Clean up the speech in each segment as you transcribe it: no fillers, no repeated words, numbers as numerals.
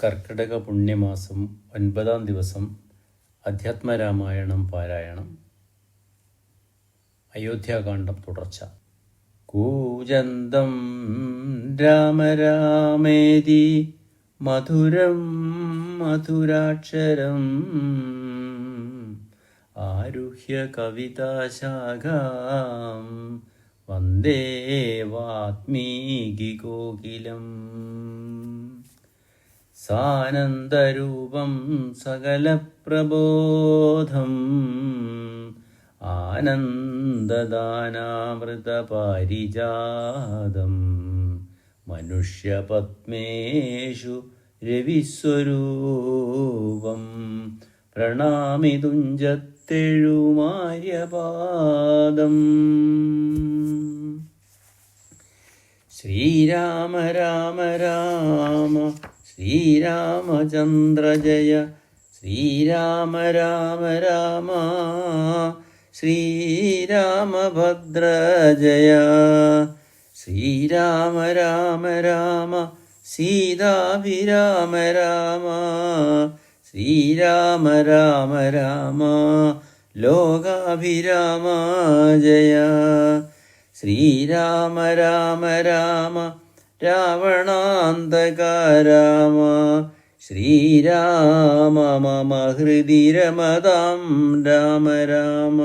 കർക്കിടക പുണ്യമാസം 9-ാം ദിവസം അധ്യാത്മരാമായണം പാരായണം. അയോധ്യാകാന്ഡം തുടർച്ച. കൂജന്തം രാമ രാമേതി മധുരം മധുരാക്ഷരം ആരുഹ്യ കവിതാശാഖാം വന്ദേ വാത്മീകി കോകിലം. സാനന്ദരൂപം സകലപ്രബോധം ആനന്ദദാനാമൃതപാരിജാതം മനുഷ്യപത്മേഷു രവിസ്വരൂപം പ്രണാമി തുഞ്ചത്തെഴുമാര്യപാദം. ശ്രീരാമ രാമ രാമ ശ്രീരാമചന്ദ്ര ജയ ശ്രീരാമ രാമ രാമ ശ്രീരാമഭദ്ര ജയ ശ്രീരാമ രാമ രാമ സീതാഭിരാമ രാമ ശ്രീരാമ രാമ രാമ ലോകാഭിരാമ ജയ ശ്രീരാമ രാമ രാമ രാവണാന്തക രാമ ശ്രീരാമ മമ ഹൃദി രമതാം രാമ രാമ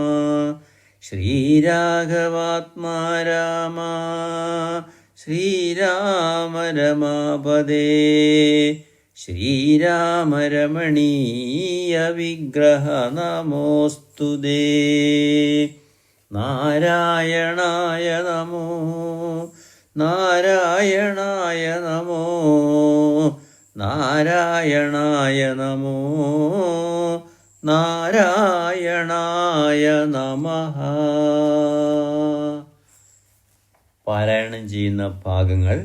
ശ്രീരാഘവാത്മാ രാമ ശ്രീരാമ രമാപദേ ശ്രീരാമ രമണീയ വിഗ്രഹ നമോസ്തുതേ. നാരായണായ നമോ നാരായണായ നമോ നാരായണായ നമോ നാരായണായ നമഃ. പാരായണം ചെയ്യുന്ന ഭാഗങ്ങൾ: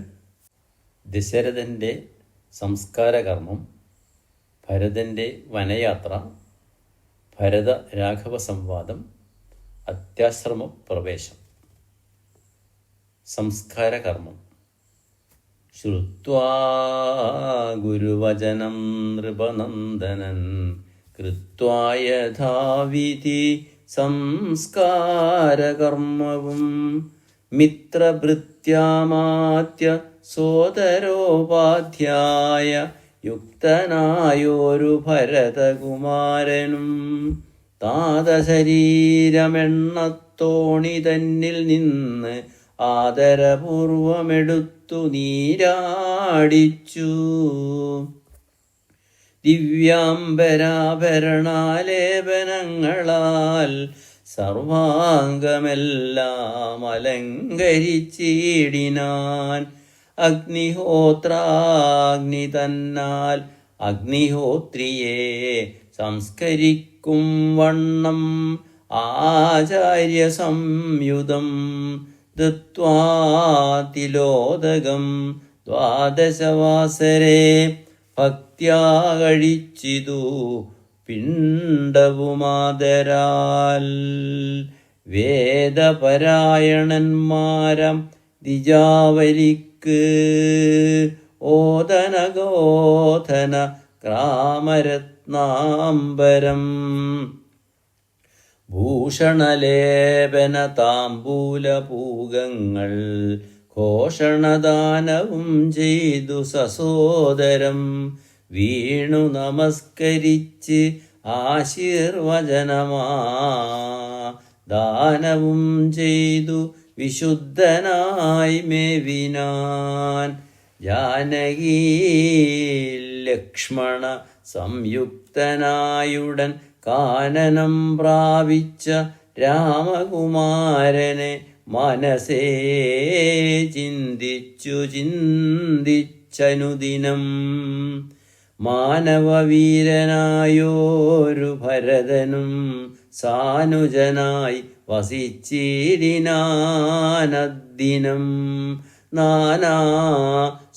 ദശരഥൻ്റെ സംസ്കാരകർമ്മം, ഭരതൻ്റെ വനയാത്ര, ഭരത രാഘവ സംവാദം, അത്യാശ്രമ പ്രവേശം. സംസ്കാരകർമ്മം. ശ്രുത്വാ ഗുരുവചനം നൃപനന്ദനൻ കൃത്വാ യഥാവിധി സംസ്കാരകർമ്മവും മിത്രഭൃത്യാമാത്യ സോദരോപാധ്യായ യുക്തനായോരു ഭരതകുമാരനും താതശരീരമെണ്ണത്തോണി തന്നിൽ നിന്ന് ആദരപൂർവമെടുത്തു നീരാടിച്ചു. ദിവ്യാംബരാഭരണാലേപനങ്ങളാൽ സർവാംഗമെല്ലാം അലങ്കരിച്ചിടിനാൻ. അഗ്നിഹോത്രാഗ്നി തന്നാൽ അഗ്നിഹോത്രിയെ സംസ്കരിക്കും വണ്ണം ആചാര്യ സംയുതം ദത്വാ തിലോദകം ദ്വാദശവാസരെ ഭക്ത്യാ കഴിച്ചിതു പിണ്ഡവുമാദരാൽ. വേദപരായണന്മാരം ദിജാവലിക്ക് ഓദനഗോധന ഗ്രാമരത്നാംബരം ഭൂഷണലേപന താംബൂലപൂഗങ്ങൾ ഘോഷണദാനവും ചെയ്തു സസോദരം വീണു നമസ്കരിച്ച് ആശീർവചനമാ ദാനവും ചെയ്തു വിശുദ്ധനായി മേവിനാൻ. ജാനകി ലക്ഷ്മണ സംയുക്തനായുടൻ കാനനം പ്രാപിച്ച രാമകുമാരനെ മനസ്സേ ചിന്തിച്ചനുദിനം മാനവവീരനായോരു ഭരതനും സാനുജനായി വസിച്ചിടിനാനദ്ദിനം. നാനാ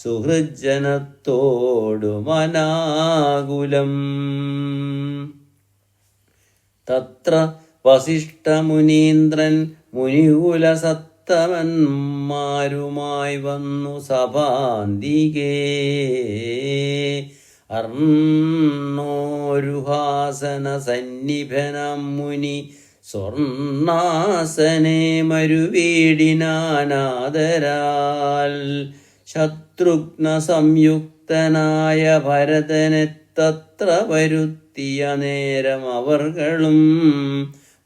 സുഹൃജ്ജനത്തോടു മനാകുലം. തത്ര വസിഷ്ഠമുനീന്ദ്രൻ മുനികുലസത്തമന്മാരുമായി വന്നു സഭാന്തികേ. അർണോരുഹാസന സന്നിഭനം മുനി സ്വർണാസനെ മരുവീടിനാനാദരാൽ. ശത്രുഘ്ന സംയുക്തനായ ഭരതനെ തത്ര വരുത്തിയ നേരം അവർകളും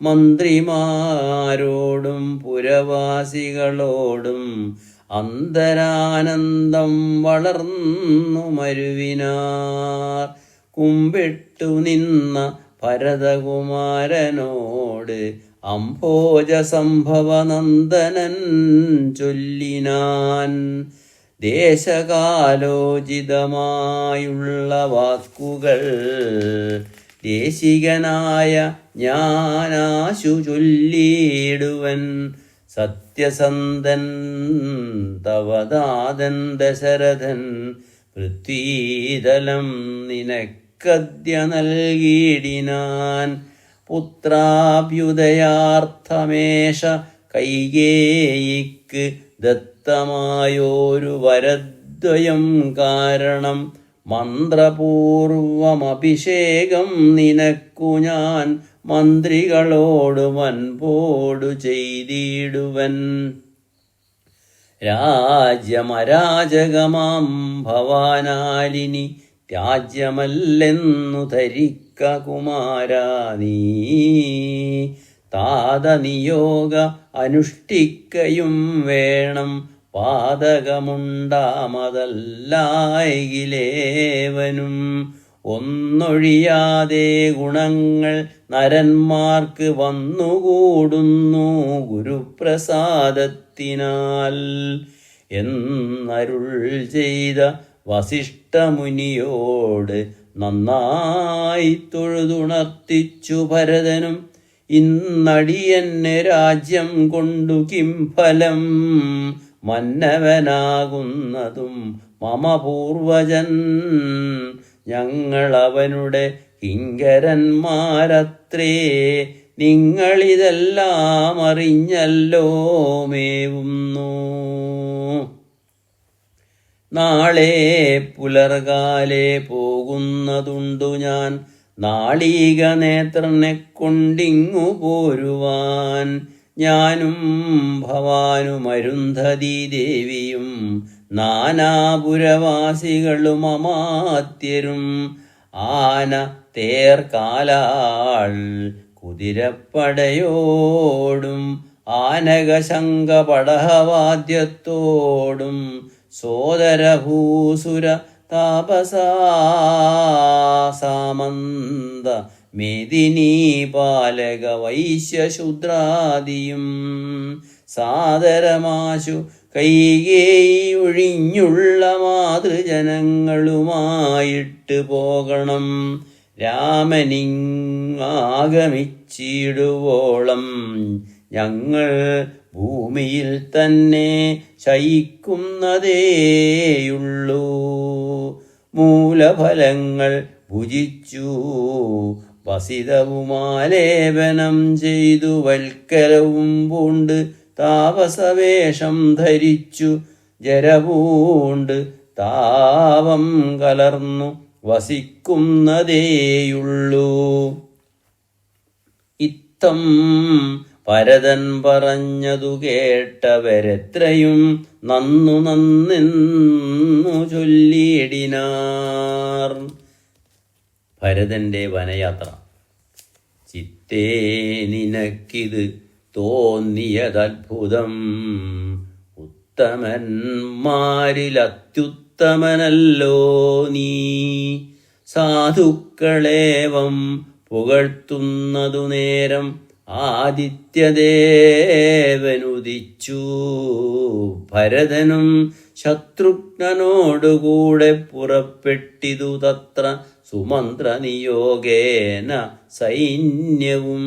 മന്ത്രിമാരോടും പുരവാസികളോടും അന്തരാനന്ദം വളർന്നു മരുവിനാർ. കുമ്പിട്ടു നിന്ന ഭരതകുമാരനോട് അംഭോജ സംഭവനന്ദനൻ ചൊല്ലിനാൻ. ദേശകാലോചിതമായുള്ള വാക്കുകൾ ദേശികനായ ഞാനാശു ചൊല്ലിയിടുവൻ. സത്യസന്ധൻ തവദാതൻ ദശരഥൻ പൃഥ്വീതലം നിനക്കദ്യ നൽകിയിടിനാൻ. പുത്രാഭ്യുദയാർത്ഥമേഷ കൈകേയിക്ക് ദത്തമായോരു വരദ്വയം കാരണം. മന്ത്രപൂർവമഭിഷേകം നിനക്കു ഞാൻ മന്ത്രികളോട് വൻപോടു ചെയ്തിടുവൻ. രാജ്യമരാജകമാം ഭവാനാലിനി രാജ്യമല്ലെന്നു ധരിക്ക കുമാരാ നീ. താതനിയോഗ അനുഷ്ഠിക്കയും വേണം പാതകമുണ്ടാമതല്ലായിലേവനും. ഒന്നൊഴിയാതെ ഗുണങ്ങൾ നരന്മാർക്ക് വന്നുകൂടുന്നു ഗുരുപ്രസാദത്തിനാൽ എന്നരുൾ ചെയ്ത വസിഷ്ഠമുനിയോട് നന്നായി തൊഴുതുണർത്തിച്ചു ഭരതനും. ഇന്നടിയന് രാജ്യം കൊണ്ടു കിം ഫലം, മന്നവനാകുന്നതും മമ പൂർവജൻ. ഞങ്ങളവനുടെ കിങ്കരന്മാരത്രേ, നിങ്ങളിതെല്ലാം അറിഞ്ഞല്ലോ മേവുന്നു. നാളെ പുലർകാലെ പോകുന്നതുണ്ടു ഞാൻ നാളീക നേത്രനെ കൊണ്ടിങ്ങു പോരുവാൻ. ഞാനും ഭവാനും അരുന്ധതി ദേവിയും നാനാപുരവാസികളും അമാത്യരും. ആന തേർക്കാലാൾ കുതിരപ്പടയോടും ആനകശങ്ക പടഹവാദ്യത്തോടും സോദരഭൂസുര താപസാമന്ത മേദിനീ പാലക വൈശ്യശൂദ്രാദിയും സാദരമാശു കൈകേയി ഒഴിഞ്ഞുള്ള മാതൃജനങ്ങളുമായിട്ട് പോകണം. രാമനിങ്ങാഗമിച്ചിടുവോളം ഞങ്ങൾ ഭൂമിയിൽ തന്നെ ശയിക്കുന്നതേയുള്ളൂ. മൂലഫലങ്ങൾ ഭുജിച്ചു വസിതവുമാലേപനം ചെയ്തു വൽക്കലവും പൂണ്ട് താപസവേഷം ധരിച്ചു ജരപൂണ്ട് താപം കലർന്നു വസിക്കുന്നതേയുള്ളൂ. ഇത്തം ഭരതൻ പറഞ്ഞതു കേട്ടവരെത്രയും നന്നു നന്നെന്നു ചൊല്ലിയിടിനാർ. ഭരതന്റെ വനയാത്ര. ചിത്തേ നിനക്കിത് തോന്നിയതത്ഭുതം, ഉത്തമന്മാരിലത്യുത്തമനല്ലോ നീ. സാധുക്കളേവം പുകഴ്ത്തുന്നതു നേരം ആദിത്യദേവനുദിച്ചു. ഭരതനും ശത്രുഘ്നനോടുകൂടെ പുറപ്പെട്ടിതു തത്ര സുമന്ത്രനിയോഗേന സൈന്യവും.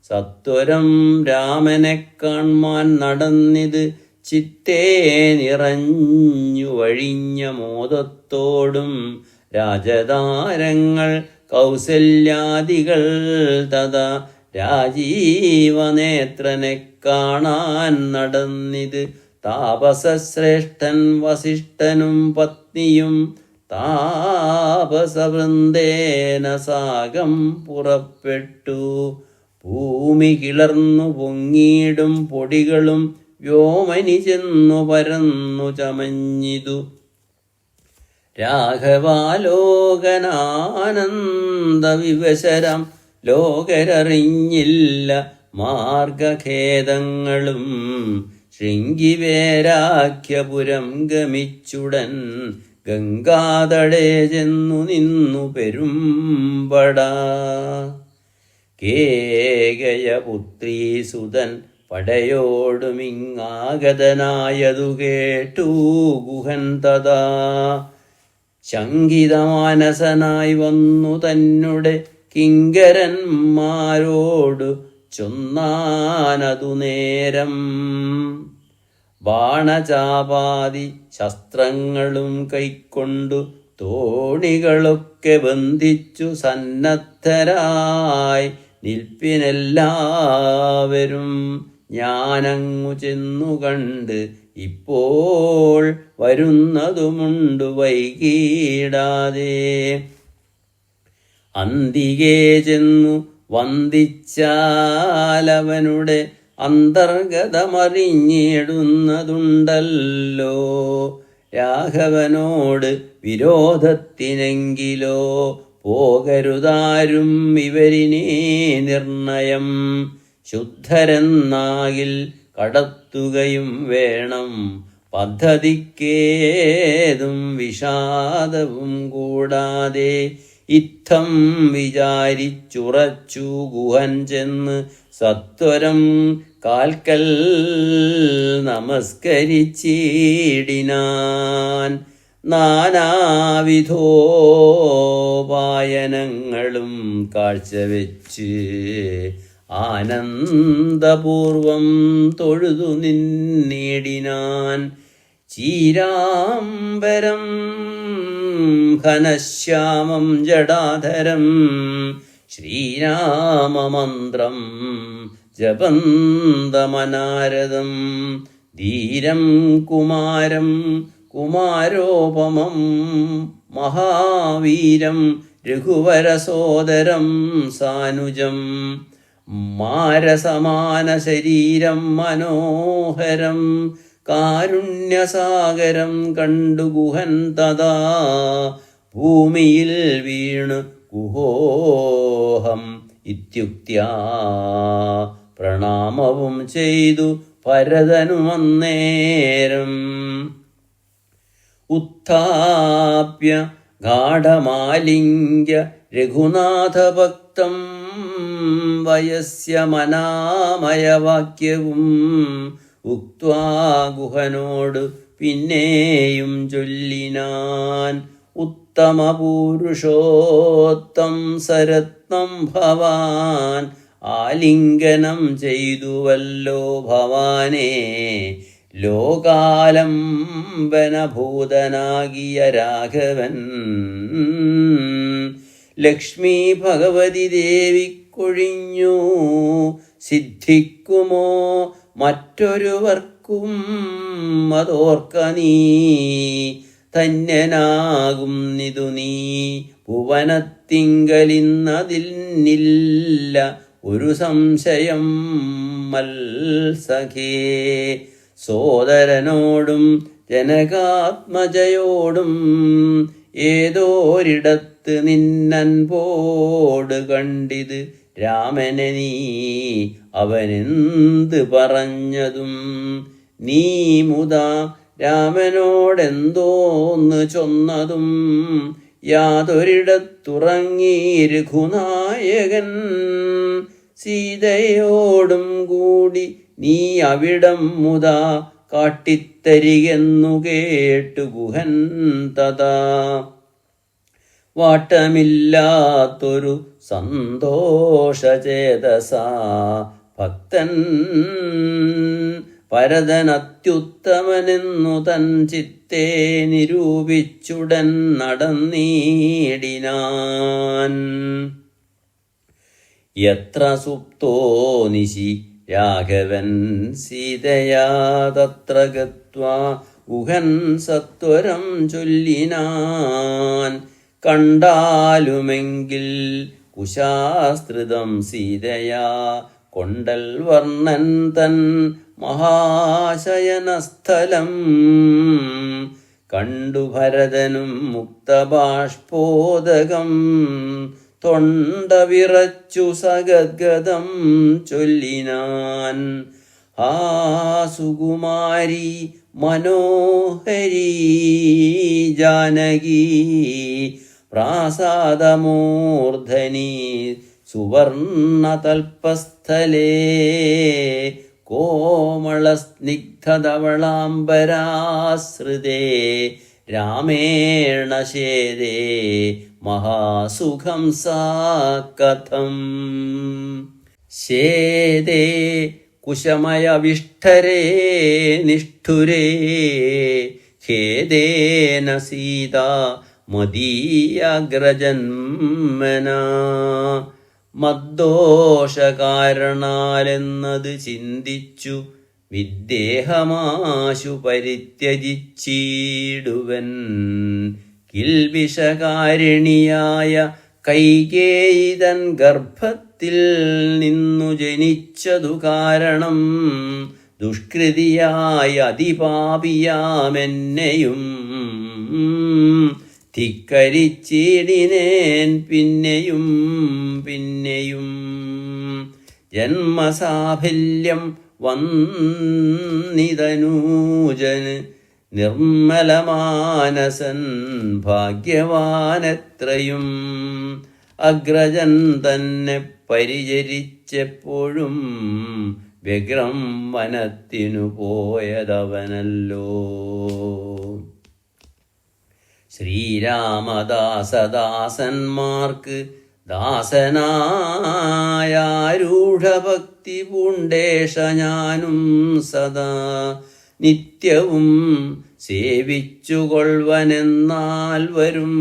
സത്വരം രാമനെ കാൺമാൻ നടന്നിത് ചിത്തേ നിറഞ്ഞു വഴിഞ്ഞ മോദത്തോടും. രാജതാരങ്ങൾ കൗസല്യാദികൾ തഥാ രാജീവനേത്രനെ കാണാൻ നടന്നിത്. താപസശ്രേഷ്ഠൻ വസിഷ്ഠനും പത്നിയും താപസേന താപസവൃന്ദേന സാകം പുറപ്പെട്ടു. ഭൂമി കിളർന്നു പൊങ്ങിയിടും പൊടികളും വ്യോമനി ചെന്നു പരന്നു ചമഞ്ഞിതു. രാഘവാലോകനാനന്ദവിവശരം ലോകരറിഞ്ഞില്ല മാർഗഖേദങ്ങളും. ശൃംഗിവേരാഖ്യപുരം ഗമിച്ചുടൻ ഗംഗാതടേ ചെന്നു നിന്നു പെരുമ്പട. കേകയപുത്രീസുതൻ പടയോടുമിങ്ങാഗതനായതു കേട്ടു ഗുഹൻ തഥാ. ശങ്കിതമാനസനായി വന്നു തന്നെ കിങ്കരന്മാരോടു ചൊന്നാനതു നേരം. ബാണചാപാതി ശസ്ത്രങ്ങളും കൈക്കൊണ്ടു തോണികളൊക്കെ ബന്ധിച്ചു സന്നദ്ധരായി നിൽപ്പിനെല്ലാവരും. ഞാനങ്ങു ചെന്നു കണ്ട് ഇപ്പോൾ വരുന്നതുമുണ്ടു വൈകിടാതെ. അന്തികേ ചെന്നു വന്ദിച്ചാലവനുടെ അന്തർഗതമറിഞ്ഞിടുന്നതുണ്ടല്ലോ. രാഘവനോട് വിരോധത്തിനെങ്കിലോ പോകരുതാരും ഇവരിനേ നിർണയം. ശുദ്ധരെന്നാകിൽ കടത്തുകയും വേണം പദ്ധതിക്കേതും വിഷാദവും കൂടാതെ. ഇത്തം വിചാരിച്ചുറച്ചു ഗുഹൻ ചെന്ന് സത്വരം കാൽക്കൽ നമസ്കരിച്ചിടിനാൻ. നാനാവിധോപായനങ്ങളും കാഴ്ചവെച്ച് ആനന്ദപൂർവം തൊഴുതു നിന്നിടിനാൻ. ചീരാംബരം ഘനശ്യാമം ജടാധരം ശ്രീരാമമന്ത്രം ജപന്തമനാരദം. ധീരം കുമാരം കുമാരോപമം മഹാവീരം രഘുവരസോദരം സാനുജം. മാരസമാന ശരീരം മനോഹരം കാരുണ്യസാഗരം കണ്ടു ഗുഹൻ തഥാ. ഭൂമിയിൽ വീണു ഗുഹോഹം ഇത്യുക്ത്യാ പ്രണാമവും ചെയ്തു ഭരതനുമന്നേരം. ഉത്ഥാപ്യ ഗാഢമാലിംഗ്യ രഘുനാഥഭക്തം വയസ്യമനാമയവാക്യവും ഉക്ത്വാ ഗുഹനോട് പിന്നെയും ചൊല്ലിനാൻ. ഉത്തമപുരുഷോത്തം സരത്നം ഭവാൻ ആലിംഗനം ചെയ്തുവല്ലോ ഭവാനേ. ലോകാലംബനഭൂതനാകിയ രാഘവൻ ലക്ഷ്മീ ഭഗവതി ദേവിക്കൊഴിഞ്ഞു സിദ്ധിക്കുമോ മറ്റൊരുവർക്കും അതോർക്ക നീ. ധന്യനാകുന്നിതു നീ ഭുവനത്തിങ്കലിന്നതിന്നില്ല ഒരു സംശയം മത്സഖേ. സോദരനോടും ജനകാത്മജയോടും ഏതോരിടത്ത് നിന്നൻപോട് കണ്ടിത് രാമനെ നീ അവനെന്ത് പറഞ്ഞതും. നീ മുതാ രാമനോടെന്തോന്ന് ചൊന്നതും. യാതൊരിടത്തുറങ്ങി രഘുനായകൻ സീതയോടും കൂടി നീ അവിടം മുതാ കാട്ടിത്തരികെന്നു കേട്ടു ഗുഹൻ തഥാ. വാട്ടമില്ലാത്തൊരു സന്തോഷചേതസാ ഭക്തൻ ഭരതനത്യുത്തമനെന്നു തൻ ചിത്തേ നിരൂപിച്ചുടൻ നടന്നീടിനാൻ. യത്ര സുപ്തോ നിശി രാഘവൻ സീതയാ തത്ര ഗത്വാ ഗുഹൻ സത്വരം ചൊല്ലിനാൻ. കണ്ടാലുമെങ്കിൽ കുശാസ്ത്രിതം സീതയാ കൊണ്ടൽ വർണ്ണൻ തൻ മഹാശയനസ്ഥലം കണ്ടു ഭരതനും മുക്തബാഷ്പോദകം തൊണ്ട വിറച്ചു സഗദ്ഗതം ചൊല്ലിനാൻ. ആ സുകുമാരി മനോഹരി ജാനകി പ്രാസാദമൂർധനി സുവർണതൽപസ്ഥലേ കോമളസ്നിഗ്ധധവളാംബരാശ്രിതേ രാമേണ ശേദേ മഹാസുഖം സാ കഥം. ശേദേ കുശമയവിഷ്ഠരേ നിഷ്ഠുരേ ഖേദേന സീതാ മദീയാഗ്രജന്മനാ. മദ്ദോഷകാരണാലെന്നത് ചിന്തിച്ചു വിദ്ദേഹമാശു പരിത്യജിച്ചിടുവൻ. കിൽബിഷകാരിണിയായ കൈകേയിതൻ ഗർഭത്തിൽ നിന്നു ജനിച്ചതു കാരണം ദുഷ്കൃതിയായ അതിപാപിയാമെന്നെയും ധിക്കരിച്ചിടിനേൻ പിന്നെയും പിന്നെയും. ജന്മസാഫല്യം വന്നിതനൂജന് നിർമ്മലമാനസൻ ഭാഗ്യവാനെത്രയും. അഗ്രജൻ തന്നെ പരിചരിച്ചെപ്പോഴും വ്യഗ്രം വനത്തിനു പോയതവനല്ലോ. ശ്രീരാമദാസദാസന്മാർക്ക് ദാസനായാരൂഢഭക്തി പൂണ്ടേഷ ഞാനും സദാ നിത്യവും സേവിച്ചുകൊള്ളുവനെന്നാൽ വരും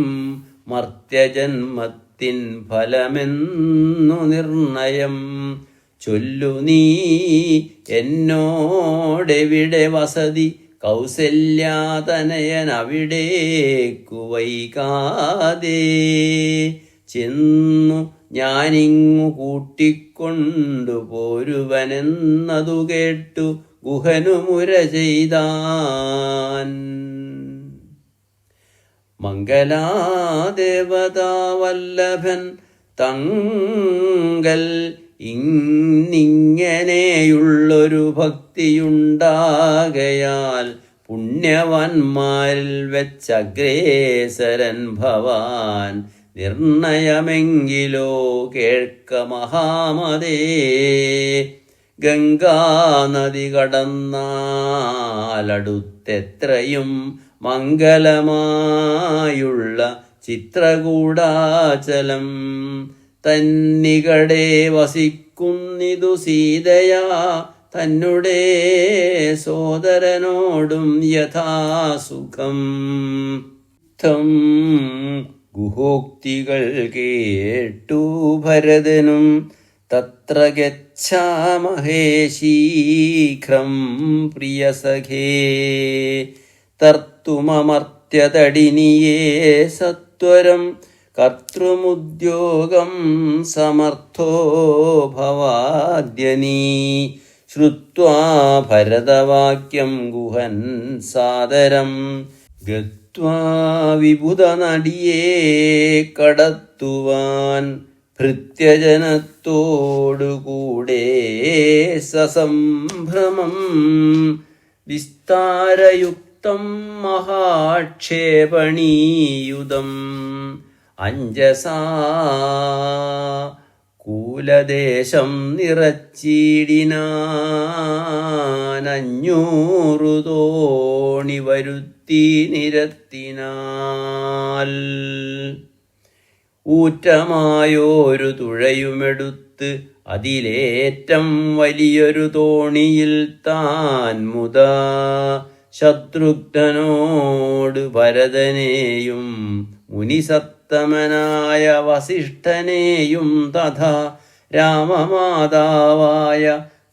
മർത്യജന്മത്തിൻ ഫലമെന്നു നിർണയം. ചൊല്ലു നീ എന്നോടെവിടെ വസതി കൗസല്യാതനയൻ അവിടേക്കു വൈകാതെ ചെന്നു ഞാനിങ്ങു കൂട്ടിക്കൊണ്ടു പോരുവനെന്നതു കേട്ടു ഗുഹനു മുര ചെയ്താൻ. മംഗലാദേവതാവല്ലഭൻ തങ്കൽ ഇങ്ങിനെയുള്ളൊരു ഭക്തിയുണ്ടാകയാൽ പുണ്യവാന്മാരിൽ വെച്ചഗ്രേസരൻ ഭവാൻ. നിർണയമെങ്കിലോ കേൾക്ക മഹാമതേ. ഗംഗാനദി കടന്നാലടുത്തെത്രയും മംഗലമായുള്ള ചിത്രകൂടാചലം തന്നികടെ വസിക്കുന്നിതു സീതയാ തന്നുടെ സോദരനോടും യഥാസുഖം. ം ഗുഹോക്തികൾ കേട്ടു ഭരതനും തത്ര ഗച്ഛാമഹേ ശീഘ്രം പ്രിയസഖേ. തർത്തുമമർത്യതടിനിയേ സത്വരം കർത്തൃമുദ്യോഗം സമർത്ഥോ ഭവാദ്യനീ. ശ്രുത്വാ ഭരതവാക്യം ഗുഹൻ സാദരം ഗത്വാ വിബുധനടിയേ കടത്തുവാൻ. ഭൃത്യജനത്തോടുകൂടെ സസംഭ്രമം വിസ്താരയുക്തം മഹാക്ഷേപണീയുതം. അഞ്ജസാ കൂലദേശം നിറച്ചിടിനാൻ. 500 തോണി വരുത്തി നിരത്തിനാൽ. ഊറ്റമായോരു തുഴയുമെടുത്ത് അതിലേറ്റം വലിയൊരു തോണിയിൽ താൻ മുതാ ശത്രുഘ്നനോട് ഭരതനെയും മുനിസത്തമനായ വസിഷ്ഠനെയും തഥാ രാമമാതാവായ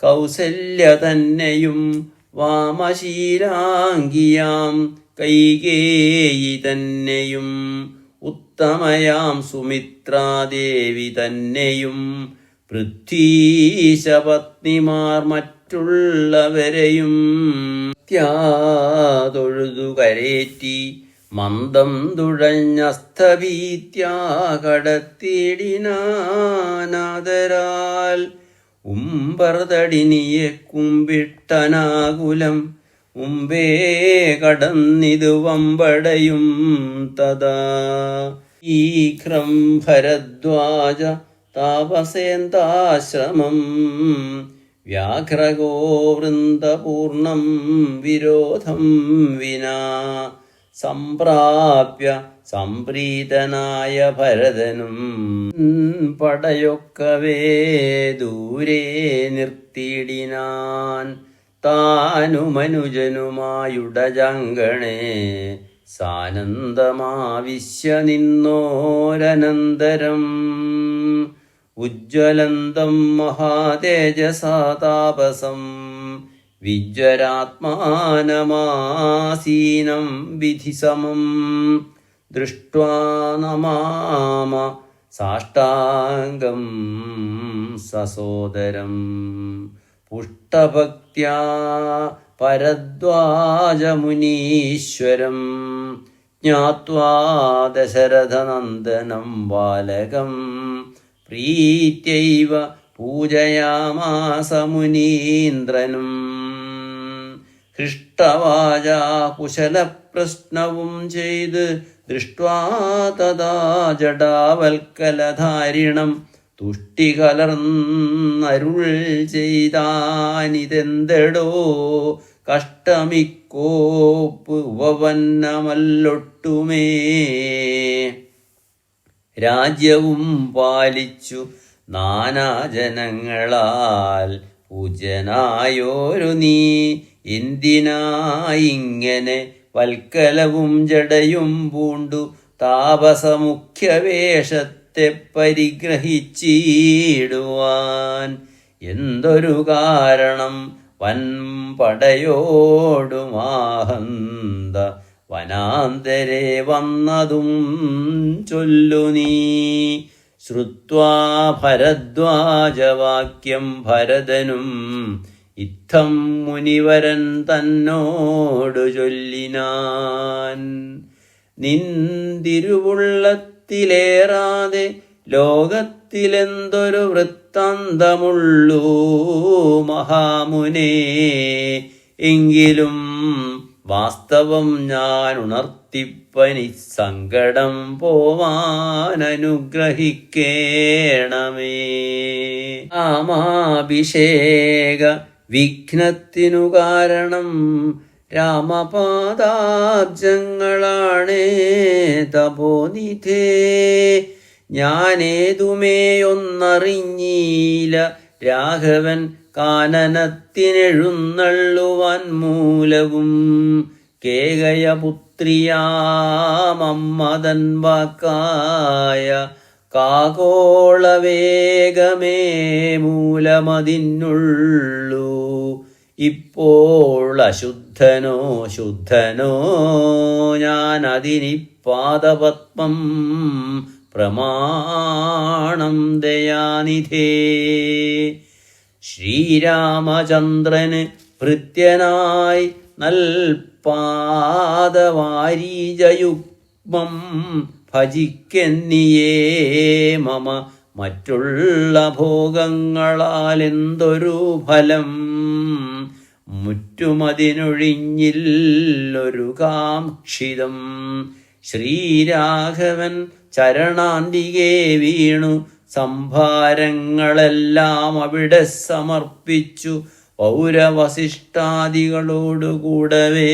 കൗസല്യ തന്നെയും വാമശീലാംഗിയാം കൈകേയി തന്നെയും ഉത്തമയാം സുമിത്രാദേവി തന്നെയും പൃഥ്വീശപത്നിമാർ മറ്റുള്ളവരെയും തൊഴുതു കരേറ്റി മന്ദം തുഴഞ്ഞസ്തഭീത്യാ കടത്തിടിനാനാദരാൽ ഉമ്പർതടിനിയെ കുമ്പിട്ടനാകുലം മുമ്പേ കടന്നിതു വമ്പടയും തഥാ ഈഘ്രം ഭരദ്വാജ താപസേന്താശ്രമം വ്യാഘ്രഗോ വൃന്ദപൂർണം വിരോധം വിനാ സംപ്രാപ്യ സംപ്രീതനായ ഭരതനും പടയൊക്കവേ ദൂരെ നിർത്തിയിടിനാൻ താനുമനുജനുമായുടജങ്കണേ സാനന്ദമാവിശ്യ നിന്നോരനന്തരം ഉജ്ജ്വലന്തം മഹാതേജസാ താപസം വിജ്വരാത്മാനമാസീനം വിധിസമം ദൃഷ്ട്വാ നമാമ സാഷ്ടാംഗം സസോദരം പുഷ്ടഭക്ത്യാ പരദ്വാജമുനീശ്വരം ജ്ഞാത്വാ ദശരഥനന്ദനം ബാലകം പ്രീത്യൈവ പൂജയാമാസ മുനീന്ദ്രനും ഹൃഷ്ടവാചാ കുശലപ്രശ്നവും ചെയ്ത് ദൃഷ്ട്വാ തഥാ ജടാവൽക്കലധാരിണം തുഷ്ടി കലർന്നരുൾ ചെയ്താനിതെന്തടോ കഷ്ടമിക്കോപ്പ് ഉപവന്നമല്ലൊട്ടുമേ രാജ്യവും പാലിച്ചു നാനാജനങ്ങളാൽ പൂജനായോരു നീ എന്തിനായിങ്ങനെ വൽക്കലവും ജടയും പൂണ്ടു താപസമുഖ്യവേഷത്തെ പരിഗ്രഹിച്ചിടുവാൻ എന്തൊരു കാരണം വൻപടയോടുമാഹന്ത വനാന്തരെ വന്നതും ചൊല്ലു നീ ശ്രുത്വാ ഭരദ്വാജവാക്യം ഭരതനും ഇത്തം മുനിവരൻ തന്നോടു ചൊല്ലിനാൻ നിന്തിരുവുള്ളത്തിലേറാതെ ലോകത്തിലെന്തൊരു വൃത്താന്തമുള്ളൂ മഹാമുനേ എങ്കിലും വാസ്തവം ഞാൻ ഉണർത്തിപ്പനി സങ്കടം പോവാനനുഗ്രഹിക്കേണമേ രാമാഭിഷേക വിഘ്നത്തിനു കാരണം രാമപാദാബ്ജങ്ങളാണേ തപോനിധേ ഞാനേതുമേയൊന്നറിഞ്ഞീല രാഘവൻ കാനനത്തിനെഴുന്നള്ളുവാൻ മൂലവും കേകയപുത്രിയാമമ്മതൻ വാക്കായ കാകോളവേഗമേ മൂലമതിനുള്ളൂ ഇപ്പോൾ അശുദ്ധനോ ശുദ്ധനോ ഞാനതിനി പാദപത്മം പ്രമാണം ദയാനിധേ ശ്രീരാമചന്ദ്രന് ഭൃത്യനായി നൽപാദവാരീജയുഗ്മം ഭജിക്കെന്നിയേ മമ മറ്റുള്ള ഭോഗങ്ങളാലെന്തൊരു ഫലം മുറ്റുമതിനൊഴിഞ്ഞില്ലൊരു കാക്ഷിതം ശ്രീരാഘവൻ ചരണാന്തികേ വീണു സംഭാരങ്ങളെല്ലാം അവിടെ സമർപ്പിച്ചു പൗരവസിഷ്ഠാദികളോടുകൂടവേ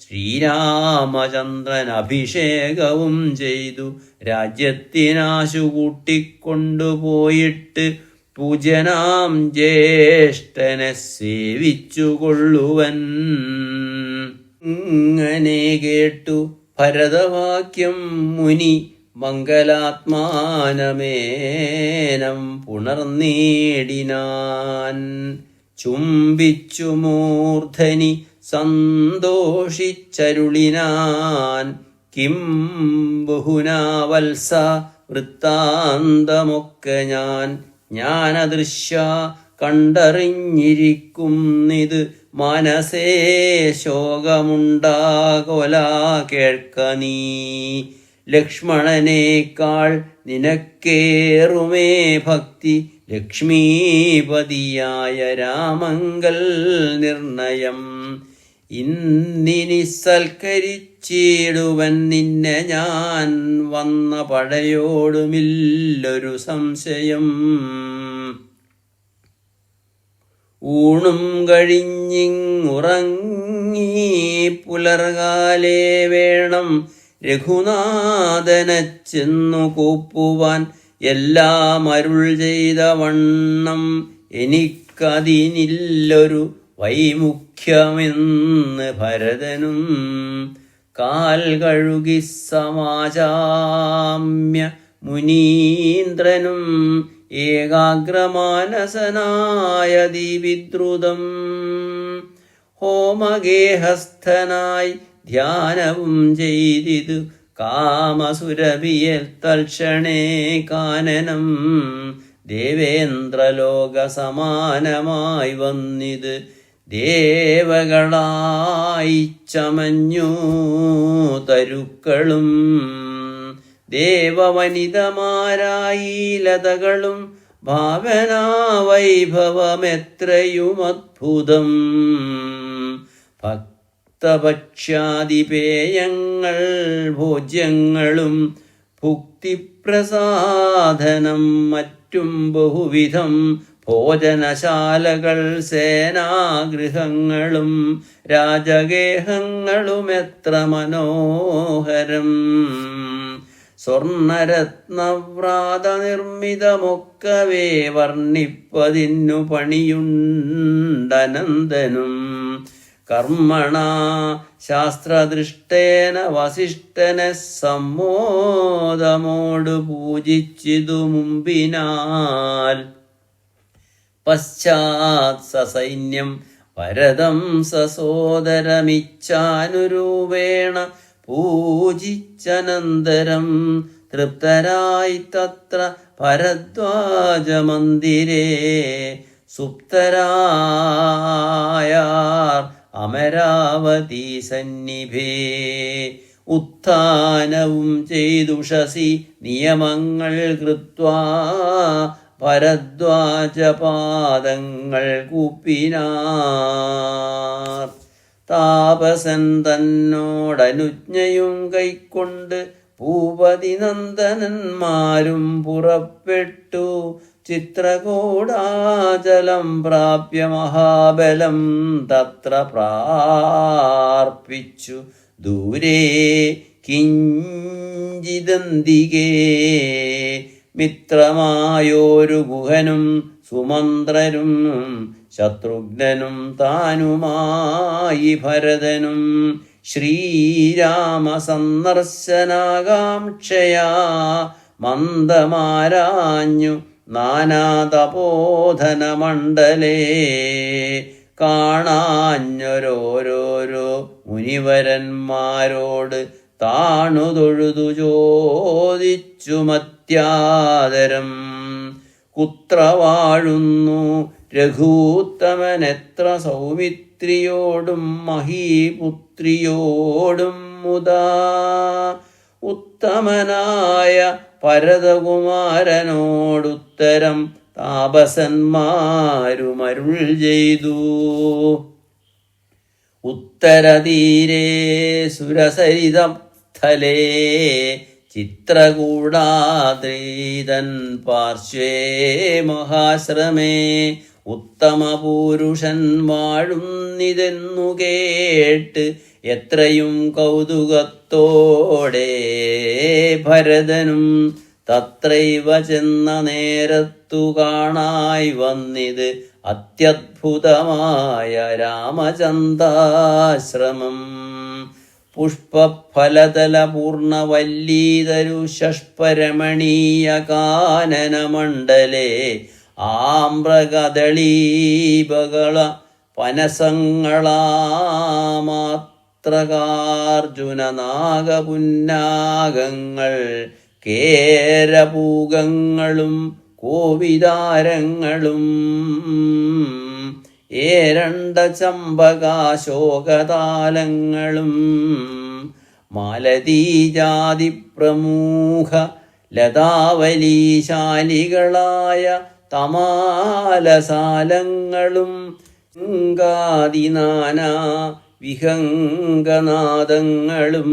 ശ്രീരാമചന്ദ്രൻ അഭിഷേകവും ചെയ്തു രാജ്യത്തിനാശു കൂട്ടിക്കൊണ്ടുപോയിട്ട് പൂജനാം ജ്യേഷ്ഠനെ സേവിച്ചുകൊള്ളുവൻ ഇങ്ങനെ കേട്ടു ഭരതവാക്യം മുനി മംഗലാത്മാനമേനം പുണർനേടിനാൻ ചുംബിച്ചു മൂർധനി സന്തോഷിച്ചരുളിനാൻ കിം ബഹുനാ വത്സ വൃത്താന്തമൊക്കെ ഞാനദൃശ്യ കണ്ടറിഞ്ഞിരിക്കുന്നിത് മനസ്സേ ശോകമുണ്ടാകൊല കേൾക്ക നീ ലക്ഷ്മണനേക്കാൾ നിനക്കേറുമേ ഭക്തി ലക്ഷ്മീപതിയായ രാമങ്കൽ നിർണയം ഇന്നിനി സൽക്കരിച്ചിടുവൻ നിന്നെ ഞാൻ വന്ന പടയോടുമില്ലൊരു സംശയം ഊണും കഴിഞ്ഞിങ്ങുറങ്ങി പുലർകാലേ വേണം രഘുനാഥനെ ചെന്നു കൂപ്പുവാൻ എല്ലാം അരുൾ ചെയ്ത വണ്ണം എനിക്കതിനില്ലൊരു വൈമുഖ്യമെന്ന് ഭരതനും കാൽ കഴുകി സമാചാമ്യ മുനീന്ദ്രനും ഏകാഗ്രമാനസനായ ദിവിദ്രുതം ഹോമഗേഹസ്ഥനായി ധ്യാനവും ചെയ്തിതു കാമസുരഭിയൽ തൽക്ഷണേ കാനനം ദേവേന്ദ്രലോക സമാനമായി വന്നിത് ദേവകളായി ചമഞ്ഞു തരുക്കളും ദേവവനിതമാരായി ലതകളും ഭാവനാവൈഭവമെത്രയും അദ്ഭുതം ഭക്തഭക്ഷ്യാദിപേയങ്ങൾ ഭോജ്യങ്ങളും ഭുക്തിപ്രസാധനം മറ്റും ബഹുവിധം ഭോജനശാലകൾ സേനാഗൃഹങ്ങളും രാജഗേഹങ്ങളും എത്ര മനോഹരം സ്വർണരത്നവ്രാത നിർമ്മിതമൊക്കവേ വർണ്ണിപ്പതിന്നു പണിയുണ്ടനന്ദനും കർമ്മണ ശാസ്ത്രദൃഷ്ടേന വസിഷ്ഠനെ സമ്മോദമോട് പൂജിച്ചിതു മുമ്പിനാൽ പശ്ചാത് സസൈന്യം ഭരതം സസോദരമിച്ഛാനുരൂപേണ പൂജിച്ചനന്തരം തൃപ്തരായി തത്ര ഭരദ്വാജമന്ദിരേ സുപ്തരായാർ അമരാവതി സന്നിഭേ ഉത്ഥാനവും ചെയ്തുഷസി നിയമങ്ങൾ കൃത്വാ ഭരദ്വാജപാദങ്ങൾ കൂപ്പിനാർ താപസൻ തന്നോടനുജ്ഞയും കൈക്കൊണ്ട് ഭൂപതിനന്ദനന്മാരും പുറപ്പെട്ടു ചിത്രകൂടാചലം പ്രാപ്യ മഹാബലം തത്ര പ്രാർപ്പിച്ചു ദൂരേ കിഞ്ചിദന്തികേ മിത്രമായോരു ഗുഹനും സുമന്ത്രരും ശത്രുഘ്നനും താനുമായി ഭരതനും ശ്രീരാമ സന്ദർശനാകാംക്ഷയാ മന്ദമാരാഞ്ഞു നാനാതപോധനമണ്ഡലേ കാണാഞ്ഞൊരോരോരോ മുനിവരന്മാരോട് താണുതൊഴുതു ചോദിച്ചു മത്യാദരം കുത്ര വാഴുന്നു രഘൂത്തമനെത്ര സൗമിത്രിയോടും മഹീപുത്രിയോടും മുദാ ഉത്തമനായ ഭരതകുമാരനോടുത്തരം താപസന്മാരുമരുൾ ചെയ്തു ഉത്തരതീരേ സുരസരിതസ്ഥലേ ചിത്രകൂടാദ്രീതൻ പാർശ്വേ മഹാശ്രമേ ഉത്തമപുരുഷൻ വാഴുന്നിതെന്നു കേട്ട് എത്രയും കൗതുകത്തോടെ ഭരതനും തത്രൈവ ചെന്ന നേരത്തു കാണായി വന്നിത് അത്യദ്ഭുതമായ രാമചന്ദ്രാശ്രമം പുഷ്പഫലതല പൂർണ്ണവല്ലീതരു ഷഷ്പരമണീയ കാനനമണ്ഡലേ ആമ്രകദളീപകള പനസങ്ങളാമാത്ര സഹസ്രകാർജുന നാഗപുന്നാഗങ്ങൾ കേരപൂഗങ്ങളും കോവിതാരങ്ങളും ഏരണ്ട ചമ്പകാശോകതാലങ്ങളും മാലതീജാതി പ്രമുഖ ലതാവലീശാലികളായ തമാലസാലങ്ങളും ഗാദിനാനാ വിഹംഗനാദങ്ങളും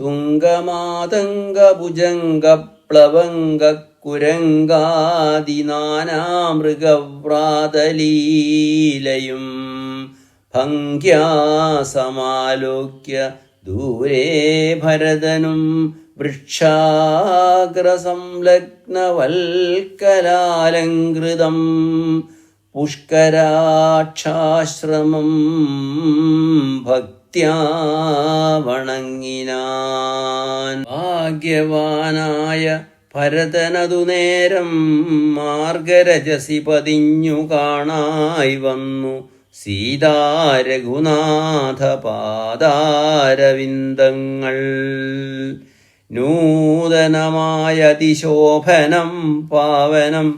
തുംഗമാതംഗഭുജംഗപ്ലവംഗക്കുരങ്കാദിനാനാമൃഗവ്രാതലീലയും ഭംഗ്യാ സമാലോക്യ ദൂരേ ഭരതനും വൃക്ഷാഗ്രസംലഗ്നവൽക്കലാലങ്കൃതം പുഷ്കരാക്ഷാശ്രമം ഭക്ത്യാ വണങ്ങിനാൻ. ഭാഗ്യവാനായ ഭരതനതു നേരം മാർഗരജസി പതിഞ്ഞു കാണായി വന്നു സീതാരഘുനാഥ പാദാരവിന്ദങ്ങൾ. നൂതനമായ അതിശോഭനം പാവനം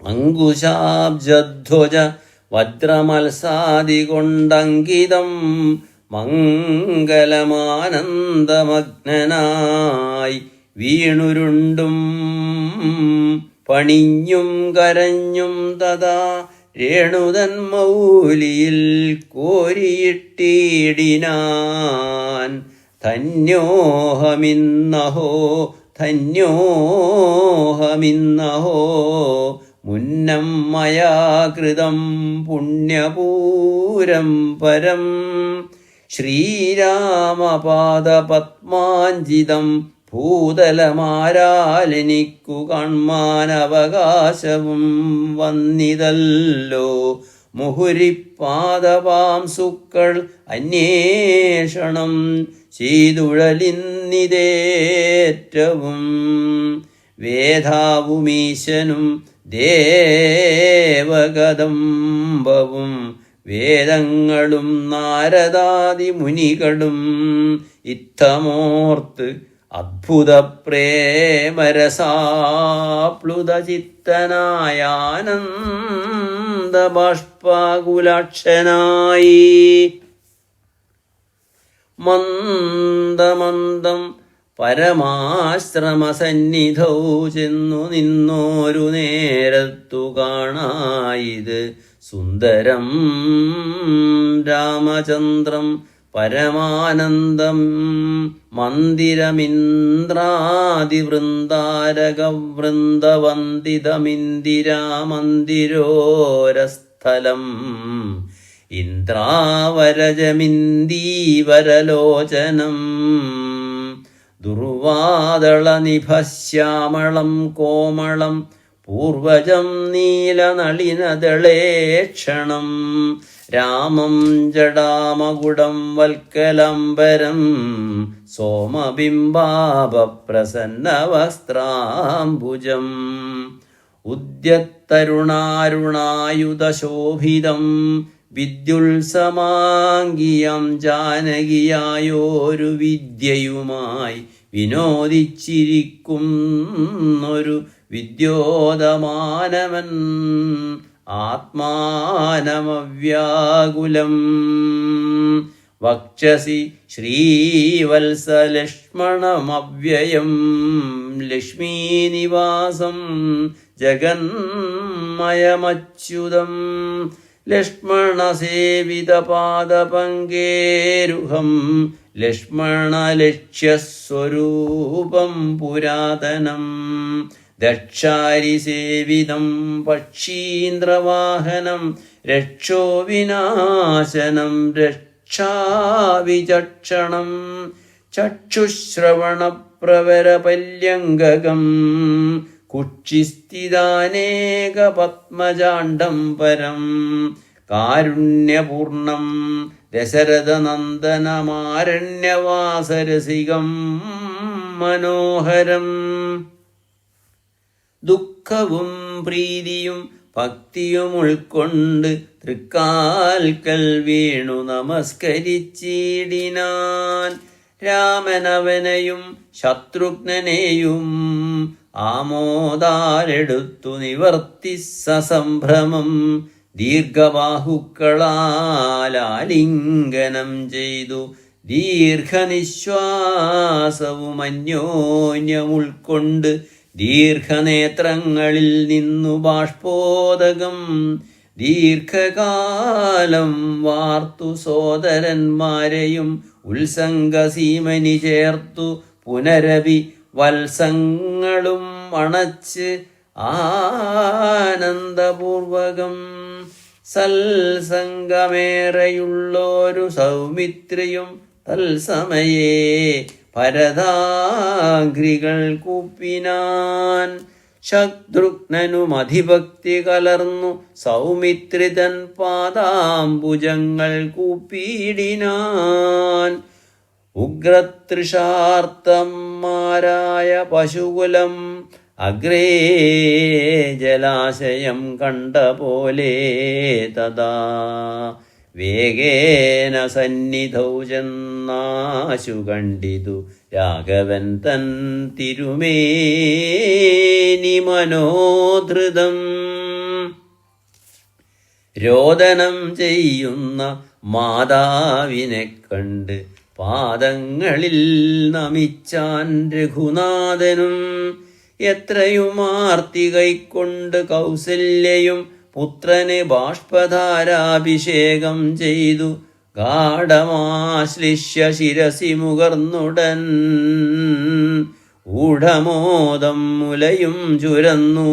അങ്കുശാബ്ജധ്വജ വജ്രമത്സാദി കൊണ്ടങ്കിതം മംഗലമാനന്ദമഗ്നനായി വീണുരുണ്ടും പണിഞ്ഞും കരഞ്ഞും തഥാ രേണുതൻ മൗലിയിൽ കോരിയിട്ടിടിനാൻ. ധന്യോഹമിന്നഹോ ധന്യോഹമിന്നഹോ മുന്നം മയാ കൃതം പുണ്യപൂരം പരം. ശ്രീരാമപാദപത്മാഞ്ജിതം ഭൂതലമാരാലെനിക്കു കാൺമാനവകാശവും വന്നിതല്ലോ. മുഹുരിപ്പാദപാംസുക്കൾ അന്വേഷണം ചെയ്തുഴലിന്നിതേറ്റവും. വേദാവുമീശനും ദേവകദംബവും വേദങ്ങളും നാരദാദി മുനികളും ഇത്തമോർത്ത് അദ്ഭുത പ്രേമരസാപ്ലുതചിത്തനായാനന്ദബാഷ്പാകുലാക്ഷനായി മന്ദമന്ദം പരമാശ്രമസന്നിധൗ ചെന്നു നിന്നോരു നേരത്തു കാണായിത് സുന്ദരം രാമചന്ദ്രം പരമാനന്ദം. മന്ദിരമിന്ദ്രാദിവൃന്ദാരകവൃന്ദവന്ദിതമിന്ദിരാമന്ദിരോരസ്ഥലം ഇന്ദ്രാവരജമിന്ദീവരലോചനം ദുർവാദളനിഭശ്യാമളം കോമളം പൂർവജം നീലനളിനദളേക്ഷണം രാമം ജടാമകുടം വൽക്കലംബരം സോമബിംബാപപ്രസന്നവസ്ത്രാംബുജം ഉദ്യത്തരുണാരുണായുധശോഭിതം വിദ്യുത്സമാംഗിയം ജാനകിയായോരു വിദ്യയുമായി വിനോദിച്ചിരിക്കുന്നൊരു വിദ്യോതമാനവൻ ആത്മാനമവ്യാകുലം. വക്ഷസി ശ്രീവത്സലക്ഷ്മണമവ്യയം ലക്ഷ്മീനിവാസം ജഗന്മയമച്യുതം ലക്ഷ്മണസേവിതപാദപങ്കേരുഹം ലക്ഷ്മണലക്ഷ്യസ്വരൂപം പുരാതനം ദക്ഷാരിസേവിതം പക്ഷീന്ദ്രവാഹനം രക്ഷോവിനാശനം രക്ഷാവിചക്ഷണം ചക്ഷുശ്രവണപ്രവരപല്യംഗകം കുക്ഷിസ്ഥിതാനേകപത്മജാണ്ഡം പരം കാരുണ്യപൂർണം ദശരഥനന്ദനമാരണ്യവാസരസികം മനോഹരം. ദുഃഖവും പ്രീതിയും ഭക്തിയും ഉൾക്കൊണ്ട് തൃക്കാൽക്കൽ വീണു നമസ്കരിച്ചിടിനാൻ. രാമനവനെയും ശത്രുഘ്നനെയും ആമോദാലെടുത്തു നിവർത്തി സസംഭ്രമം. ദീർഘബാഹുക്കളാൽ ആലിംഗനം ചെയ്തു ദീർഘനിശ്വാസവും അന്യോന്യം ഉൾക്കൊണ്ട് ദീർഘനേത്രങ്ങളിൽ നിന്നു ബാഷ്പോദകം ദീർഘകാലം വാർത്തു സോദരന്മാരെയും ഉത്സംഗസീമനി ചേർത്തു പുനരവി വത്സങ്ങളും അണച്ച് ആനന്ദപൂർവകം. സൽസംഗമേറെയുള്ളൊരു സൗമിത്രിയും തത്സമയേ ഭരതാഗ്രികൾ കൂപ്പിനാൻ. ശത്രുഘ്നനും അധിഭക്തി കലർന്നു സൗമിത്രിതൻ പാദാംബുജങ്ങൾ കൂപ്പിയിടിനാൻ. ഉഗ്രതൃഷാർത്തന്മാരായ പശുകുലം അഗ്രേ ജലാശയം കണ്ട പോലെ തഥാ വേഗേന സന്നിധൗ ചെന്നാശു കണ്ടിതു രാഘവൻ തൻ തിരുമേനി മനോധൃതം. രോദനം ചെയ്യുന്ന മാതാവിനെ കണ്ട് പാദങ്ങളിൽ നമിച്ചാൻ രഘുനാഥനും. എത്രയുമാർത്തി കൈക്കൊണ്ട് കൗസല്യയും പുത്രന് ബാഷ്പധാരാഭിഷേകം ചെയ്തു ഗാഢമാശ്ലിഷ്യ ശിരസി മുകർന്നുടൻ. ഊഢമോദം മുലയും ചുരന്നു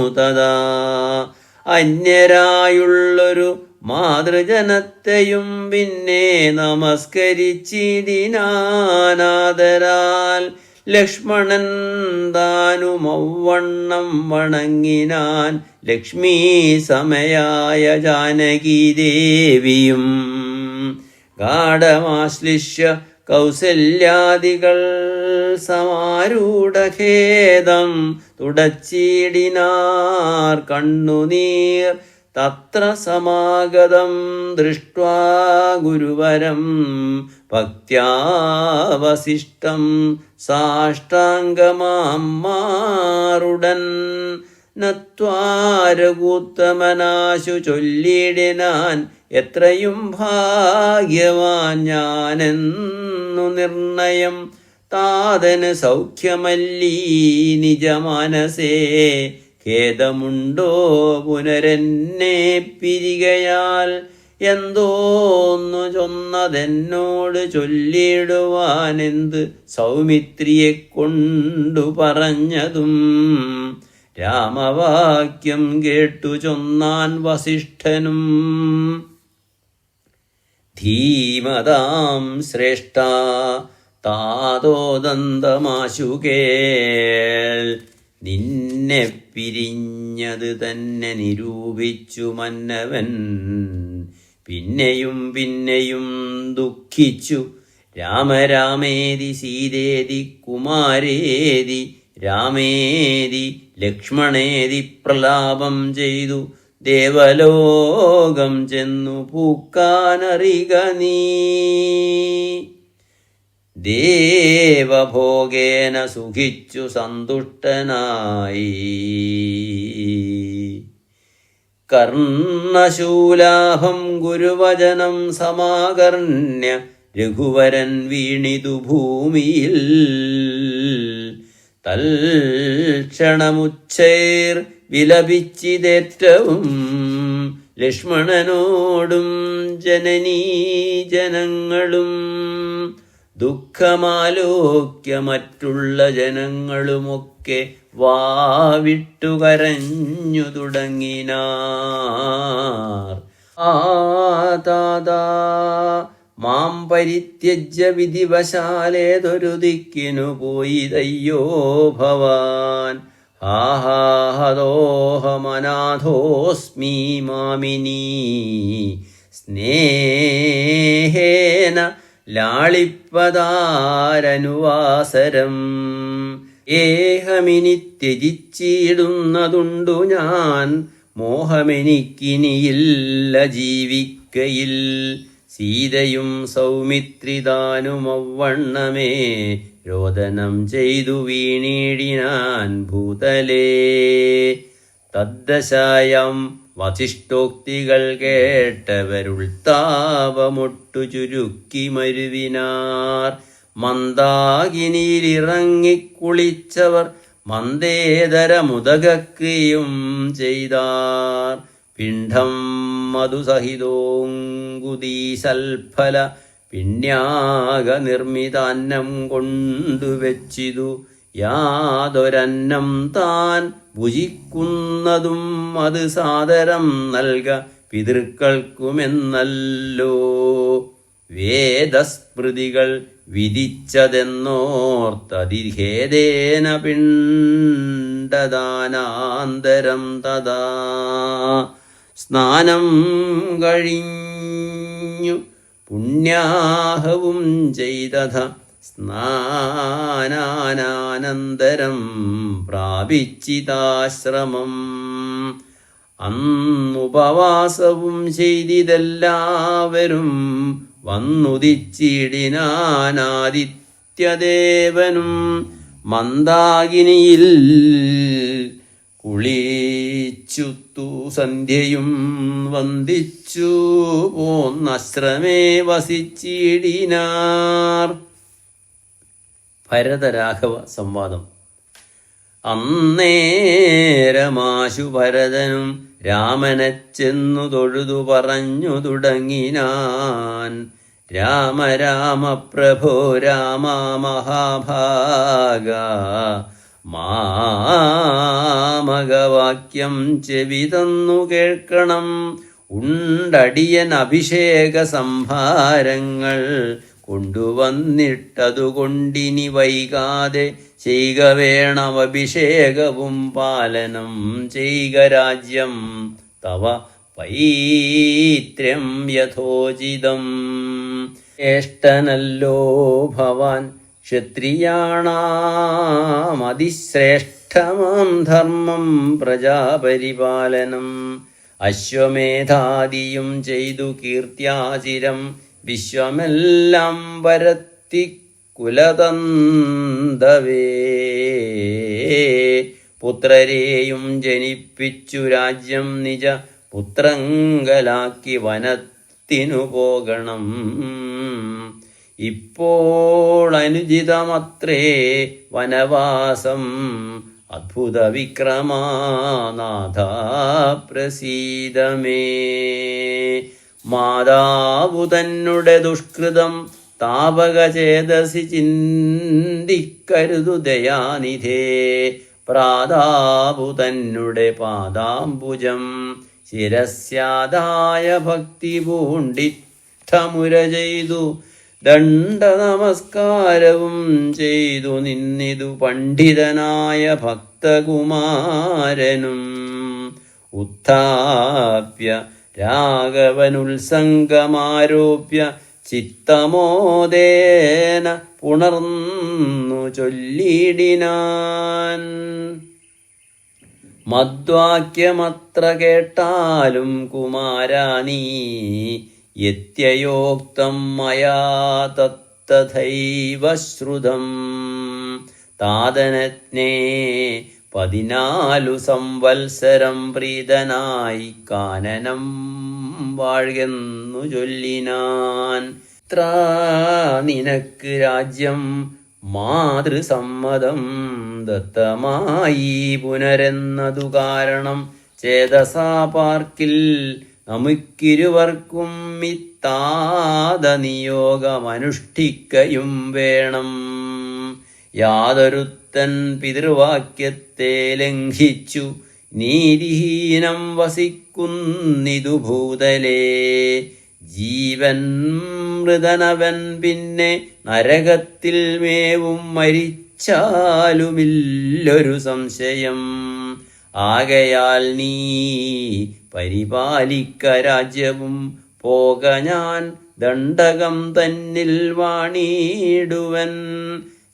തഥാ. അന്യരായുള്ളൊരു മാതൃജനത്തെയും പിന്നെ നമസ്കരിച്ചിടിനാനാദരാൽ. ലക്ഷ്മണൻ താനുമൗവണ്ണം വണങ്ങിനാൻ ലക്ഷ്മീ സമയായ ജാനകീദേവിയും. ഗാഢമാശ്ലിഷ്യ കൗസല്യാദികൾ സമാരൂഢഖേദം തുടച്ചിടിനാർ കണ്ണുനീർ. തത്ര സമാഗതം ദൃഷ്ട്വാ ഗുരുവരം ഭക്ത്യാവസിഷ്ടം സാഷ്ടാംഗമാറുടൻ. നത്വാരകൂത്തമനാശു ചൊല്ലിടിനാൻ എത്രയും ഭാഗ്യവാൻ ഞാനെന്നു നിർണയം. താതന് സൗഖ്യമല്ലീ നിജമാനസേ ഖേദമുണ്ടോ പുനരെന്നെ പിരികയാൽ. എന്തോന്നു ചൊന്നതെന്നോട് ചൊല്ലിടുവാനെന്ത് സൗമിത്രിയെ കൊണ്ടു പറഞ്ഞതും. രാമവാക്യം കേട്ടു ചൊന്നാൻ വസിഷ്ഠനും. ധീമതാം ശ്രേഷ്ഠ താതോദന്തമാശു കേൾ. നിന്നെ പിരിഞ്ഞത് തന്നെ നിരൂപിച്ചു മന്നവൻ. പിന്നെയും പിന്നെയും ദുഃഖിച്ചു രാമരാമേതി സീതേതി കുമാരേതി രാമേതി ലക്ഷ്മണേതി പ്രലാപം ചെയ്തു ദേവലോകം ചെന്നു പൂക്കാനറിക നീ. ദേവഭോഗേന സുഖിച്ചു സന്തുഷ്ടനായി കർണശൂലാഭം ഗുരുവചനം സമാകർണ്യ രഘുവരൻ വീണിതു ഭൂമിയിൽ. തൽക്ഷണമുച്ചൈർ വിലപിച്ചിതേറ്റവും ലക്ഷ്മണനോടും ജനനീ ജനങ്ങളും. ദുഃഖമാലോക്യ മറ്റുള്ള ജനങ്ങളുമൊക്കെ വാവിട്ടു കരഞ്ഞു തുടങ്ങിനാർ. താതാ മാം പരിത്യജ്യ വിധിവശാലേതൊരു ദിക്കിനു പോയിതയ്യോ ഭവാൻ. ആഹാഹദോഹമനാഥോസ്മി മാമിനി സ്നേഹേന ലാളിപ്പതാരനുവാസരം. ഏഹമിനി ത്യജിച്ചിടുന്നതുണ്ടു ഞാൻ മോഹമെനിക്കിനിയില്ല ജീവിക്കയിൽ. സീതയും സൗമിത്രിതാനുമവ്വണ്ണമേ രോദനം ചെയ്തു വീണിടിനാൻ ഭൂതലേ. തദ്ദശായം വസിഷ്ഠോക്തികൾ കേട്ടവരുൾത്താപമൊട്ടു ചുരുക്കി മരുവിനാർ. മന്ദാകിനിയിലിറങ്ങിക്കുളിച്ചവർ മന്ദേതരമുദകക്രിയും ചെയ്താർ. പിണ്ഡം മധുസഹിതോങ്കുതീസൽഫല പിണ്യാക നിർമ്മിതാന്നം കൊണ്ടുവച്ചിതു. യാതൊരന്നം താൻ ഭുജിക്കുന്നതും അത് സാദരം നൽക പിതൃക്കൾക്കുമെന്നല്ലോ വേദസ്മൃതികൾ വിധിച്ചതെന്നോർത്തതിഹേദേന പിണ്ഡദാനാന്തരം തഥാ. സ്നാനം കഴിഞ്ഞു പുണ്യാഹവും ചെയ്തഥ സ്നാനാനന്തരം പ്രാപിച്ചിതാശ്രമം. അന്നുപവാസവും ചെയ്തിതെല്ലാവരും വന്നുദിച്ചിടിനാനാദിത്യദേവനും. മന്ദാകിനിയിൽ കുളിച്ചുത്തു സന്ധ്യയും വന്ദിച്ചു പോന്നശ്രമേ വസിച്ചിടിനാർ. ഭരതരാഘവ സംവാദം. അന്നേരമാശു ഭരതനും രാമനെ ചെന്നു തൊഴുതു പറഞ്ഞു തുടങ്ങിനാൻ. രാമ രാമ പ്രഭോ രാമ മഹാഭാഗ മാമകവാക്യം ചെവി തന്നു കേൾക്കണം. ഉണ്ടടിയൻ അഭിഷേക സംഭാരങ്ങൾ കൊണ്ടുവന്നിട്ടതുകൊണ്ടിനി വൈകാതെ ചെയ്യുക വേണം അഭിഷേകവും പാലനം ചെയ്യുക രാജ്യം തവ പൈത്രം യഥോചിതം. ജ്യേഷ്ഠനല്ലോ ഭവാൻ ക്ഷത്രിയാണാമതിശ്രേഷ്ഠമാം ധർമ്മം പ്രജാപരിപാലനം. അശ്വമേധാദിയും ചെയ്തു കീർത്തിയാചിരം വിശ്വമെല്ലാം വരത്തി കുലതന്തവേ. പുത്രരെയും ജനിപ്പിച്ചു രാജ്യം നിജ പുത്രങ്കലാക്കി വനത്തിനു പോകണം. ഇപ്പോൾ അനുചിതമത്രേ വനവാസം അദ്ഭുത വിക്രമാനാഥ പ്രസീദമേ. മാതാവു തന്നെ ദുഷ്കൃതം താപകചേതസി ചിന്തിക്കരുതു ദയാനിധേ. പ്രാതാവു തന്നെ പാദാംബുജം ശിരസ്യാദായ ഭക്തി പൂണ്ടിഷ്ടമുര ചെയ്തു ദണ്ഡ നമസ്കാരവും ചെയ്തു നിന്നിതു പണ്ഡിതനായ ഭക്തകുമാരനും. ഉത്ഥാപ്യ രാഘവനുത്സംഗമാരോപ്യ ചിത്തമോദേന പുണർന്നു ചൊല്ലിടിനാൻ. മദ്വാക്യമത്ര കേട്ടാലും കുമാരാനീ യത്യയോക്തം മയാ തത്തഥൈവ ശ്രുതം. താതനജ്ഞേ 14 സംവത്സരം പ്രീതനായി കാനനം വാഴ്കെന്നു ചൊല്ലിനാൻ. ഇത്ര നിനക്ക് രാജ്യം മാതൃസമ്മതം ദത്തമായി പുനരെന്നതു കാരണം ചേതസാ പാർക്കിൽ നമുക്കിരുവർക്കും മിത്താത നിയോഗമനുഷ്ഠിക്കയും വേണം. യാതൊരുത്തൻ പിതൃവാക്യത്തെ ലംഘിച്ചു നീതിഹീനം വസിക്കുന്നിതു ഭൂതലേ. ജീവൻ മൃതനവൻ പിന്നെ നരകത്തിൽ മേവും മരിച്ചാലുമില്ലൊരു സംശയം. ആകയാൽ നീ പരിപാലിക്ക രാജ്യവും പോക ഞാൻ ദണ്ഡകം തന്നിൽ വാണിടുവൻ.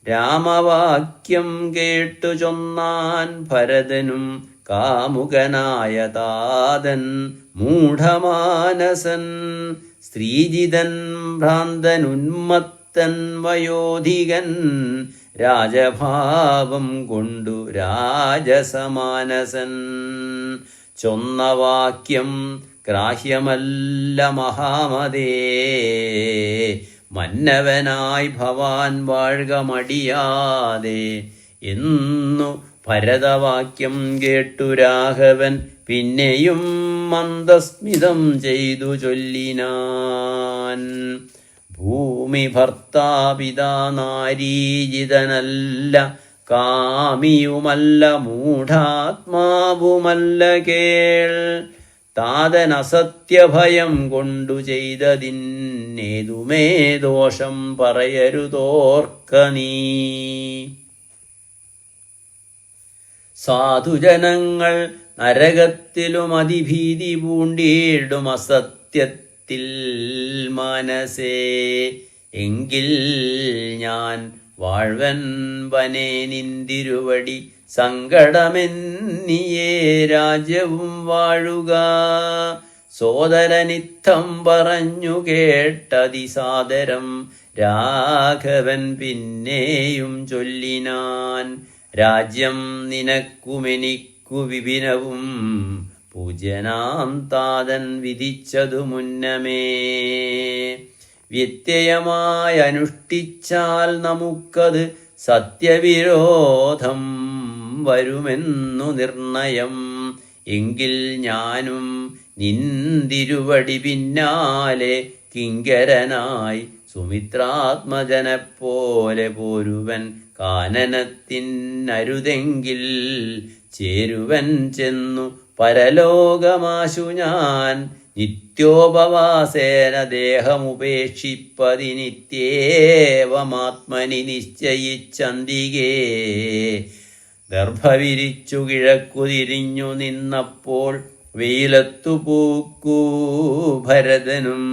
രാമവാക്യം കേട്ടു ചൊന്നാൻ ഭരതനും കാമുകനായ താതൻ മൂഢമാനസൻ സ്ത്രീജിതൻ ഭ്രാന്തനുന്മത്തൻ വയോധികൻ രാജഭാവം കൊണ്ടു രാജസമാനസൻ ചൊന്ന വാക്യം ഗ്രാഹ്യമല്ല മഹാമതേ മന്നവനായി ഭവാൻ വാഴ്ക മടിയാതെ എന്നു ഭരതവാക്യം കേട്ടു രാഘവൻ പിന്നെയും മന്ദസ്മിതം ചെയ്തു ചൊല്ലിനാൻ ഭൂമി ഭർത്താപിതാ നാരീജിതനല്ല കാമിയുമല്ല മൂഢാത്മാവുമല്ല കേൾ താതനസത്യഭയം കൊണ്ടു ചെയ്തതിന്നേതുമേ ദോഷം പറയരുതോർക്ക നീ സാധുജനങ്ങൾ നരകത്തിലും അതിഭീതി പൂണ്ടിയിടും അസത്യത്തിൽ മനസ്സേ എങ്കിൽ ഞാൻ വാഴ്വൻ വനേ നിന്തിരുവടി സങ്കടമെന്നിയേ രാജ്യവും വാഴുക സോദരനിത്തം പറഞ്ഞു കേട്ടതിസാദരം രാഘവൻ പിന്നെയും ചൊല്ലിനാൻ രാജ്യം നിനക്കുമെനിക്കു വിപിനവും പൂജ്യനാം താതൻ വിധിച്ചതു മുന്നമേ വ്യത്യയമായി അനുഷ്ഠിച്ചാൽ നമുക്കത് സത്യവിരോധം വരുമെന്നു നിർണയം എങ്കിൽ ഞാനും നിന്തിരുവടി പിന്നാലെ കിങ്കരനായി സുമിത്രാത്മജനെപ്പോലെ പോരുവൻ കാനനത്തിനരുതെങ്കിൽ ചേരുവൻ ചെന്നു പരലോകമാശു ഞാൻ നിത്യോപവാസേന ദേഹമുപേക്ഷിപ്പതിനിത്യേവമാത്മനി നിശ്ചയിച്ചന്തികേ ദർഭവിരിച്ചു കിഴക്കുതിരിഞ്ഞു നിന്നപ്പോൾ വെയിലത്തു പൂക്കൂ ഭരതനും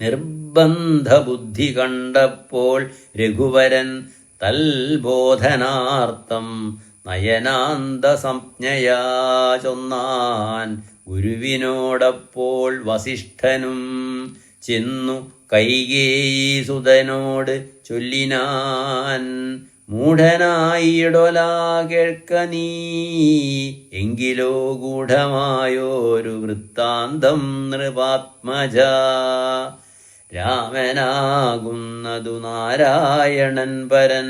നിർബന്ധബുദ്ധി കണ്ടപ്പോൾ രഘുവരൻ തൽബോധനാർത്ഥം നയനാന്ത സംജ്ഞയാ ചൊന്നാൻ ഗുരുവിനോടപ്പോൾ വസിഷ്ഠനും ചെന്നു കൈകേയീസുതനോട് ചൊല്ലിനാൻ മൂഢനായിടൊല കേൾക്ക നീ എങ്കിലോ ഗൂഢമായോരു വൃത്താന്തം നൃപാത്മജ രാമനാകുന്നതു നാരായണൻ പരൻ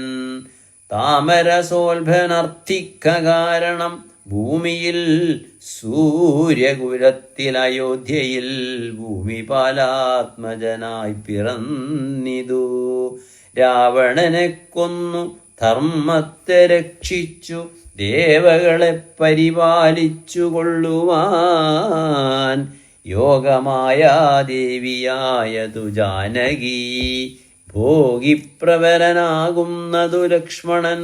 താമരസോൽഭനർത്ഥിക്ക കാരണം ഭൂമിയിൽ സൂര്യകുലത്തിൽ അയോധ്യയിൽ ഭൂമിപാലാത്മജനായി പിറന്നിതു രാവണനെ കൊന്നു ധർമ്മത്തെ രക്ഷിച്ചു ദേവകളെ പരിപാലിച്ചു കൊള്ളുവാൻ യോഗമായ ദേവിയായതു ജാനകി ഭോഗിപ്രവരനാകുന്നതു ലക്ഷ്മണൻ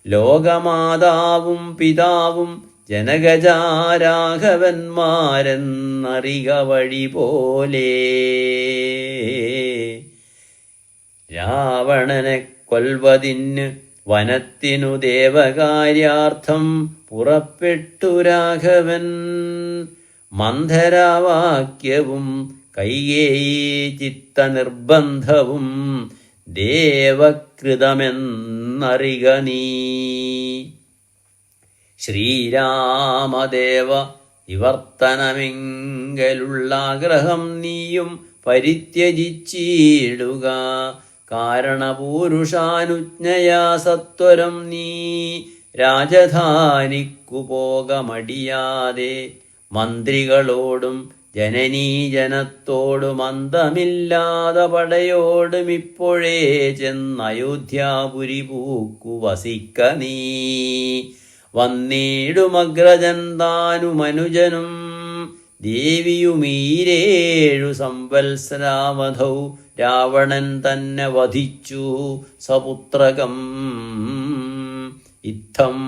ലോകമാതാവും പിതാവും ജനകജാരാഘവന്മാരെന്നറിക വഴി പോലെ രാവണനെ കൊൽവതിന് വനത്തിനു ദേവകാര്യാർത്ഥം പുറപ്പെട്ടു രാഘവൻ മന്ധരാവാക്യവും കൈകേയീ ചിത്തനിർബന്ധവും ദേവകൃതമെന്നറിക നീ ശ്രീരാമദേവ നിവർത്തനമെങ്കലുള്ള ആഗ്രഹം നീയും പരിത്യജിച്ചിടുക കാരണപൂരുഷാനുജ്ഞയാ സത്വരം നീ രാജധാനിക്കു പോകമടിയാതെ മന്ത്രികളോടും ജനനീജനത്തോടും അന്തമില്ലാതെ പടയോടും ഇപ്പോഴേ ചെന്നയോധ്യാപുരി പൂക്കു വസിക്ക നീ വന്നിടുമഗ്രജൻ താനുമനുജനും ദേവിയുമീരേഴു സംവത്സരാവധൗ രാവണൻ തന്നെ വധിച്ചു സപുത്രകം ഇത്തം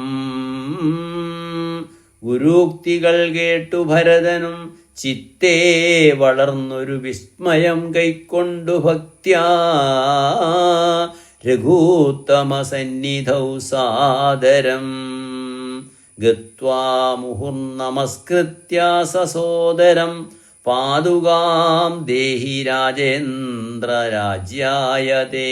ഗുരൂക്തികൾ കേട്ടു ഭരതനും ചിത്തേ വളർന്നൊരു വിസ്മയം കൈക്കൊണ്ടു ഭക്ത്യാ രഘൂത്തമ സന്നിധൗ സാദരം ഗത്വാ മുഹുർനമസ്കൃത്യ സസോദരം പാദുകാം ദേഹി രാജേന്ദ്ര രാജ്യായ തേ.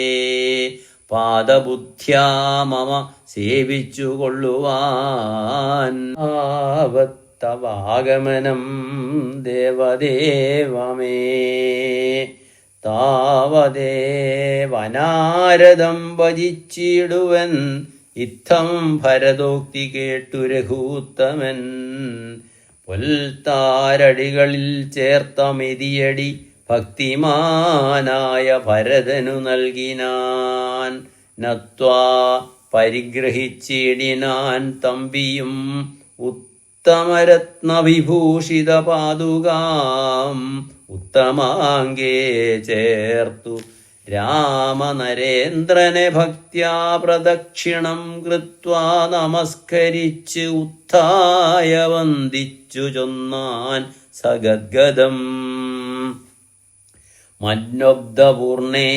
പാദബുദ്ധ്യാ മമ സേവിച്ചു കൊള്ളുവാൻ ആവത്തവാഗമനം ദേവദേവമേ. താവദേവനാരദം ഭജിച്ചിടുവൻ ഇത്തം ഭരതോക്തി കേട്ടു രഘൂത്തമൻ. പൊൽത്താരടികളിൽ ചേർത്ത മെതിയടി ഭക്തിമാനായ ഭരതനു നൽകിനാൻ. നത്വാ പരിഗ്രഹിച്ചിടിനാൻ തമ്പിയും ഉത്തമരത്നവിഭൂഷിത പാദുകാം ഉത്തമാംഗേ ചേർത്തു. രാമനരേന്ദ്രനെ ഭക്ത്യാ പ്രദക്ഷിണം കൃത്വാ നമസ്കരിച്ച് ഉത്ഥായ വന്ദിച്ചു ചൊന്നാൻ സഗദ്ഗദം. മന്നൊബ്ദപൂർണേ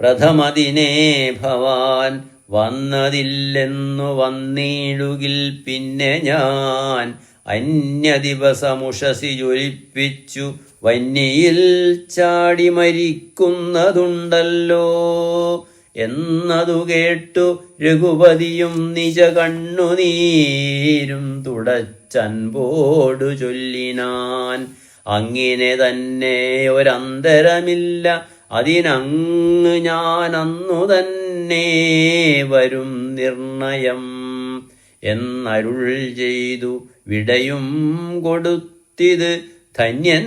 പ്രഥമദിനേ ഭവാൻ വന്നതില്ലെന്നു വന്നിടുകിൽ പിന്നെ ഞാൻ അന്യദിവസമുഷസി ജ്വലിപ്പിച്ചു വന്യയിൽ ചാടി മരിക്കുന്നതുണ്ടല്ലോ എന്നതു കേട്ടു രഘുപതിയും നിജ കണ്ണുനീരും തുടച്ചൻപോടു ചൊല്ലിനാൻ. അങ്ങിനെ തന്നെ ഒരന്തരമില്ല, അതിനങ്ങ് ഞാൻ അന്നു തന്നെ വരും നിർണയം എന്നരുൾ ചെയ്തു വിടയും കൊടുത്തിത് ധന്യൻ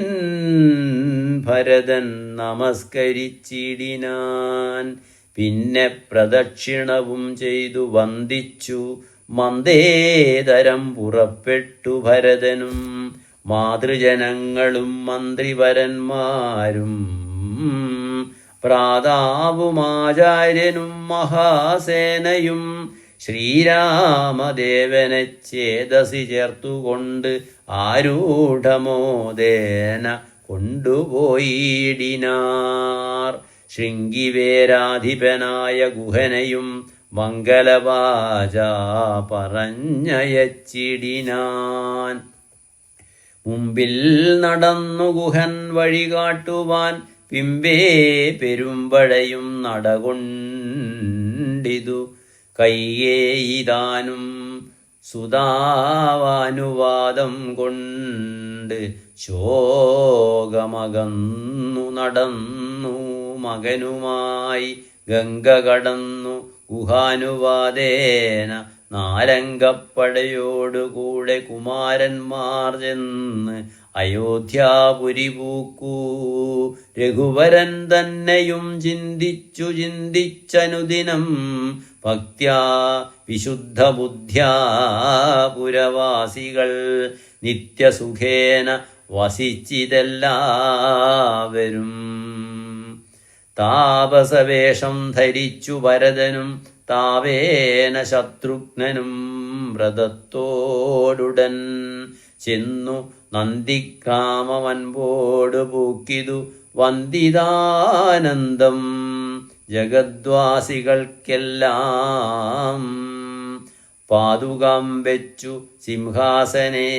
ഭരതൻ നമസ്കരിച്ചിടിനാൻ. പിന്നെ പ്രദക്ഷിണവും ചെയ്തു വന്ദിച്ചു മന്ദേതരം പുറപ്പെട്ടു ഭരതനും മാതൃജനങ്ങളും മന്ത്രിവരന്മാരും പ്രാതാവുമാചാര്യനും മഹാസേനയും ശ്രീരാമദേവനെ ചേതസി ചേർത്തുകൊണ്ട് ആരൂഢമോദേന കൊണ്ടുപോയിടിനാർ. ശൃംഗിവേരാധിപനായ ഗുഹനെയും മംഗലവാച പറഞ്ഞയച്ചിടിനാൻ. മുമ്പിൽ നടന്നു ഗുഹൻ വഴികാട്ടുവാൻ പിമ്പേ പെരുമ്പഴയും നടകൊണ്ടിതു. കൈയേയിതാനും സുതാവാനുവാദം കൊണ്ട് ശോകമകന്നു നടന്നു മകനുമായി ഗംഗ കടന്നു ഗുഹാനുവാദേന. നാലങ്കപ്പടയോടുകൂടെ കുമാരന്മാർ ചെന്ന് അയോധ്യാപുരി പൂക്കൂ. രഘുവരൻ തന്നെയും ചിന്തിച്ചു ചിന്തിച്ചനുദിനം ഭക്ത്യാ വിശുദ്ധ ബുദ്ധ്യാ പുരവാസികൾ നിത്യസുഖേന വസിച്ചിതെല്ലാവരും. താപസവേഷം ധരിച്ചു ഭരതനും താവേന ശത്രുഘ്നനും വ്രതത്തോടുടൻ ചെന്നു നന്ദിഗ്രാമമൻപോടു പൂക്കിതു വന്ദിതാനന്ദം ജഗദ്വാസികൾക്കെല്ലാം. പാദുകം വെച്ചു സിംഹാസനേ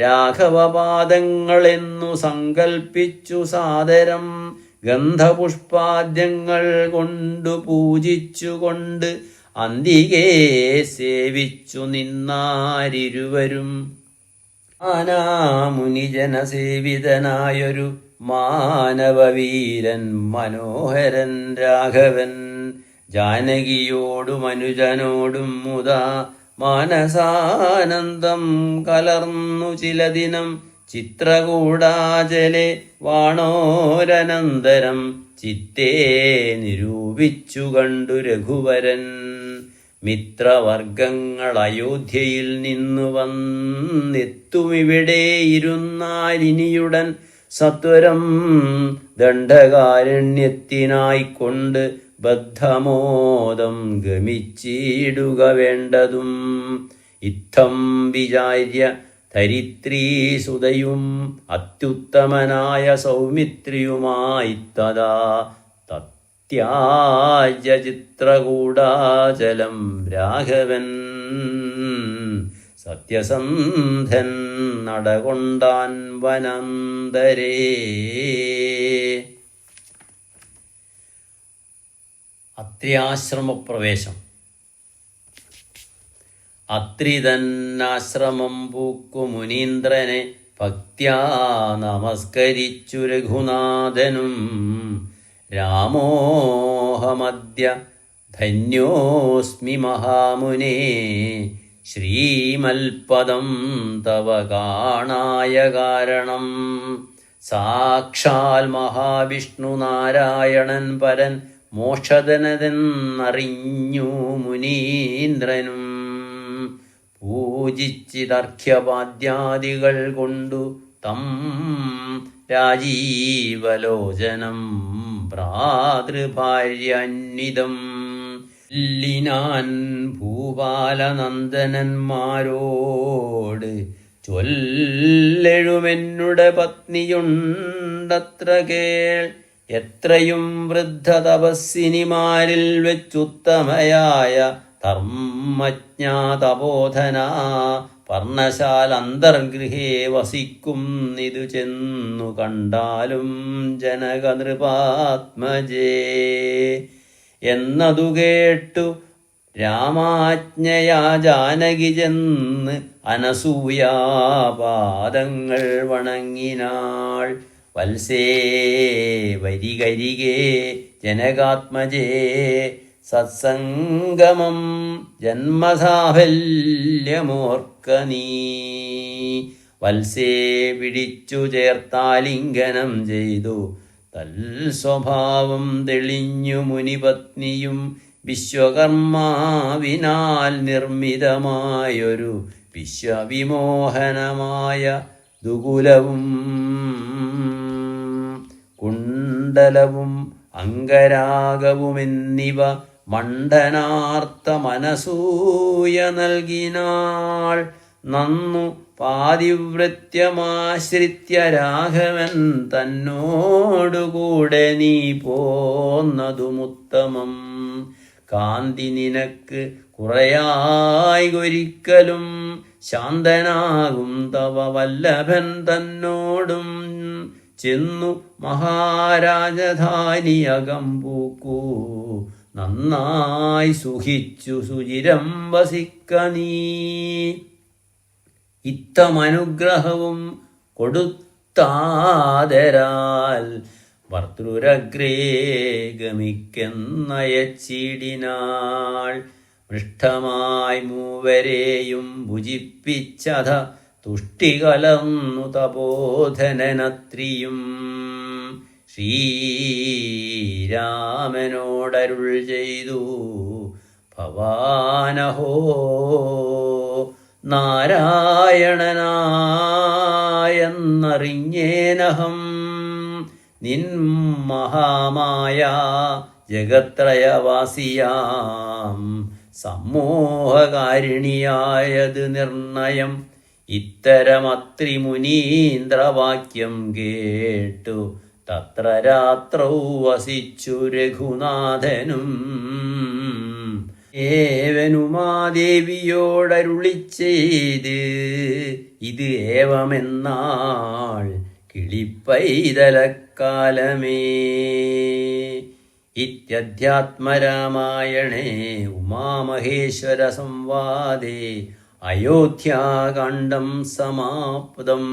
രാഘവപാദങ്ങളെന്നു സങ്കൽപ്പിച്ചു സാദരം ഗന്ധപുഷ്പാദ്യങ്ങൾ കൊണ്ടു പൂജിച്ചുകൊണ്ട് അന്തികേ സേവിച്ചു നിന്നാരിരുവരും. മുനിജനസേവിതനായൊരു മാനവവീരൻ മനോഹരൻ രാഘവൻ ജാനകിയോടും അനുജനോടും മുതാ മാനസാനന്ദം കലർന്നു ചില ദിനം. ചിത്രകൂടാചലെ വാണോരനന്തരം ചിത്തേ നിരൂപിച്ചു കണ്ടു രഘുവരൻ. മിത്രവർഗങ്ങൾ അയോധ്യയിൽ നിന്നു വന്നെത്തുമിവിടെ ഇരുന്നാലിനിയുടൻ സത്വരം ദണ്ഡകാരണ്യത്തിനായിക്കൊണ്ട് ബദ്ധമോദം ഗമിച്ചിടുക വേണ്ടതും. ഇത്തം വിചാര്യ ധരിത്രീസുതയും അത്യുത്തമനായ സൗമിത്രിയുമായി തഥാ തത്യാജ്യ ചിത്രകൂടാചലം രാഘവൻ സത്യസന്ധൻ നടകൊണ്ടാൻ വനന്തരേ. അത്രിയാശ്രമപ്രവേശം. അത്രി തന്നാശ്രമം പൂക്കു മുനീന്ദ്രനെ ഭക്ത്യാ നമസ്കരിച്ചു രഘുനാഥനും. രാമോഹമദ്യ ധന്യോസ്മി മഹാമുനേ, ശ്രീമൽപദം തവ കാണായ കാരണം. സാക്ഷാൽ മഹാവിഷ്ണു നാരായണൻ പരൻ മോക്ഷദനതെന്നറിഞ്ഞു മുനീന്ദ്രനും. പൂജിച്ചിതർഘ്യപാദ്യാദികൾ കൊണ്ടു തം രാജീവലോചനം ഭ്രാതൃഭാര്യാന്വിതം. ലിനാൻ ഭൂപാലനന്ദനന്മാരോട് ചൊല്ലെഴുമെന്നുടെ പത്നിയുണ്ടത്ര കേൾ. എത്രയും വൃദ്ധ തപസ്സിനിമാരിൽ വെച്ചുത്തമയായ ധർമ്മജ്ഞാ തപോധന പർണശാല അന്തർഗൃഹേ വസിക്കുന്നിതു ചെന്നു കണ്ടാലും ജനകനൃപാത്മജേ. എന്നതു കേട്ടു രാമാജ്ഞയാ ജാനകി ചെന്ന് അനസൂയാപാദങ്ങൾ വണങ്ങിനാൾ. വത്സേ വരികരികേ ജനകാത്മജേ, സത്സംഗമം ജന്മസാഫല്യമോർക്ക നീ. വത്സേ പിടിച്ചു ചേർത്താലിംഗനം ചെയ്തു തൽസ്വഭാവം തെളിഞ്ഞു മുനിപത്നിയും. വിശ്വകർമാവിനാൽ നിർമ്മിതമായൊരു വിശ്വവിമോഹനമായ ദുകുലവും കുണ്ടലവും അംഗരാഗവുമെന്നിവ മണ്ഡനാർത്ത മനസൂയ നൽകിനാൾ. നന്നു പാതിവൃത്യമാശ്രിത്യ രാഘവൻ തന്നോടുകൂടെ നീ പോന്നതുമുത്തമം. കാന്തി നിനക്ക് കുറയായൊരിക്കലും ശാന്തനാകും തവ വല്ലഭൻ തന്നോടും. ചെന്നു മഹാരാജധാനിയകം പൂക്കൂ, നന്നായി സുഖിച്ചു സുചിരം വസിക്ക നീ. ഇത്തമനുഗ്രഹവും കൊടുത്താദരാൽ ഭർതൃരഗ്രേ ഗമിക്കെന്നയച്ചിടിനാൾ. പൃഷ്ഠമായി മൂവരെയും ഭുജിപ്പിച്ചത തുഷ്ടി കലർന്നു തപോധനനത്രിയും. ശ്രീരാമനോടരുൾ ചെയ്തു ഭവാനഹോ നാരായണനായെന്നറിഞ്ഞേനഹം. നിൻ മഹാമായ ജഗത്രയവാസിയാം സമ്മോഹകാരിണിയായത് നിർണയം. ഇത്തരമത്രിമുനീന്ദ്രവാക്യം കേട്ടു തത്ര രാത്രൗ വസിച്ചു രഘുനാഥനും. ഏവനുമാദേവിയോടരുളിച്ചെയ്ത് ഇത് ഏവമെന്നാൾ കിളിപ്പൈതലക്കാലമേ. ഇത്യധ്യാത്മരാമായണേ ഉമാമഹേശ്വര സംവാദേ അയോധ്യാകാണ്ഡം സമാപ്തം.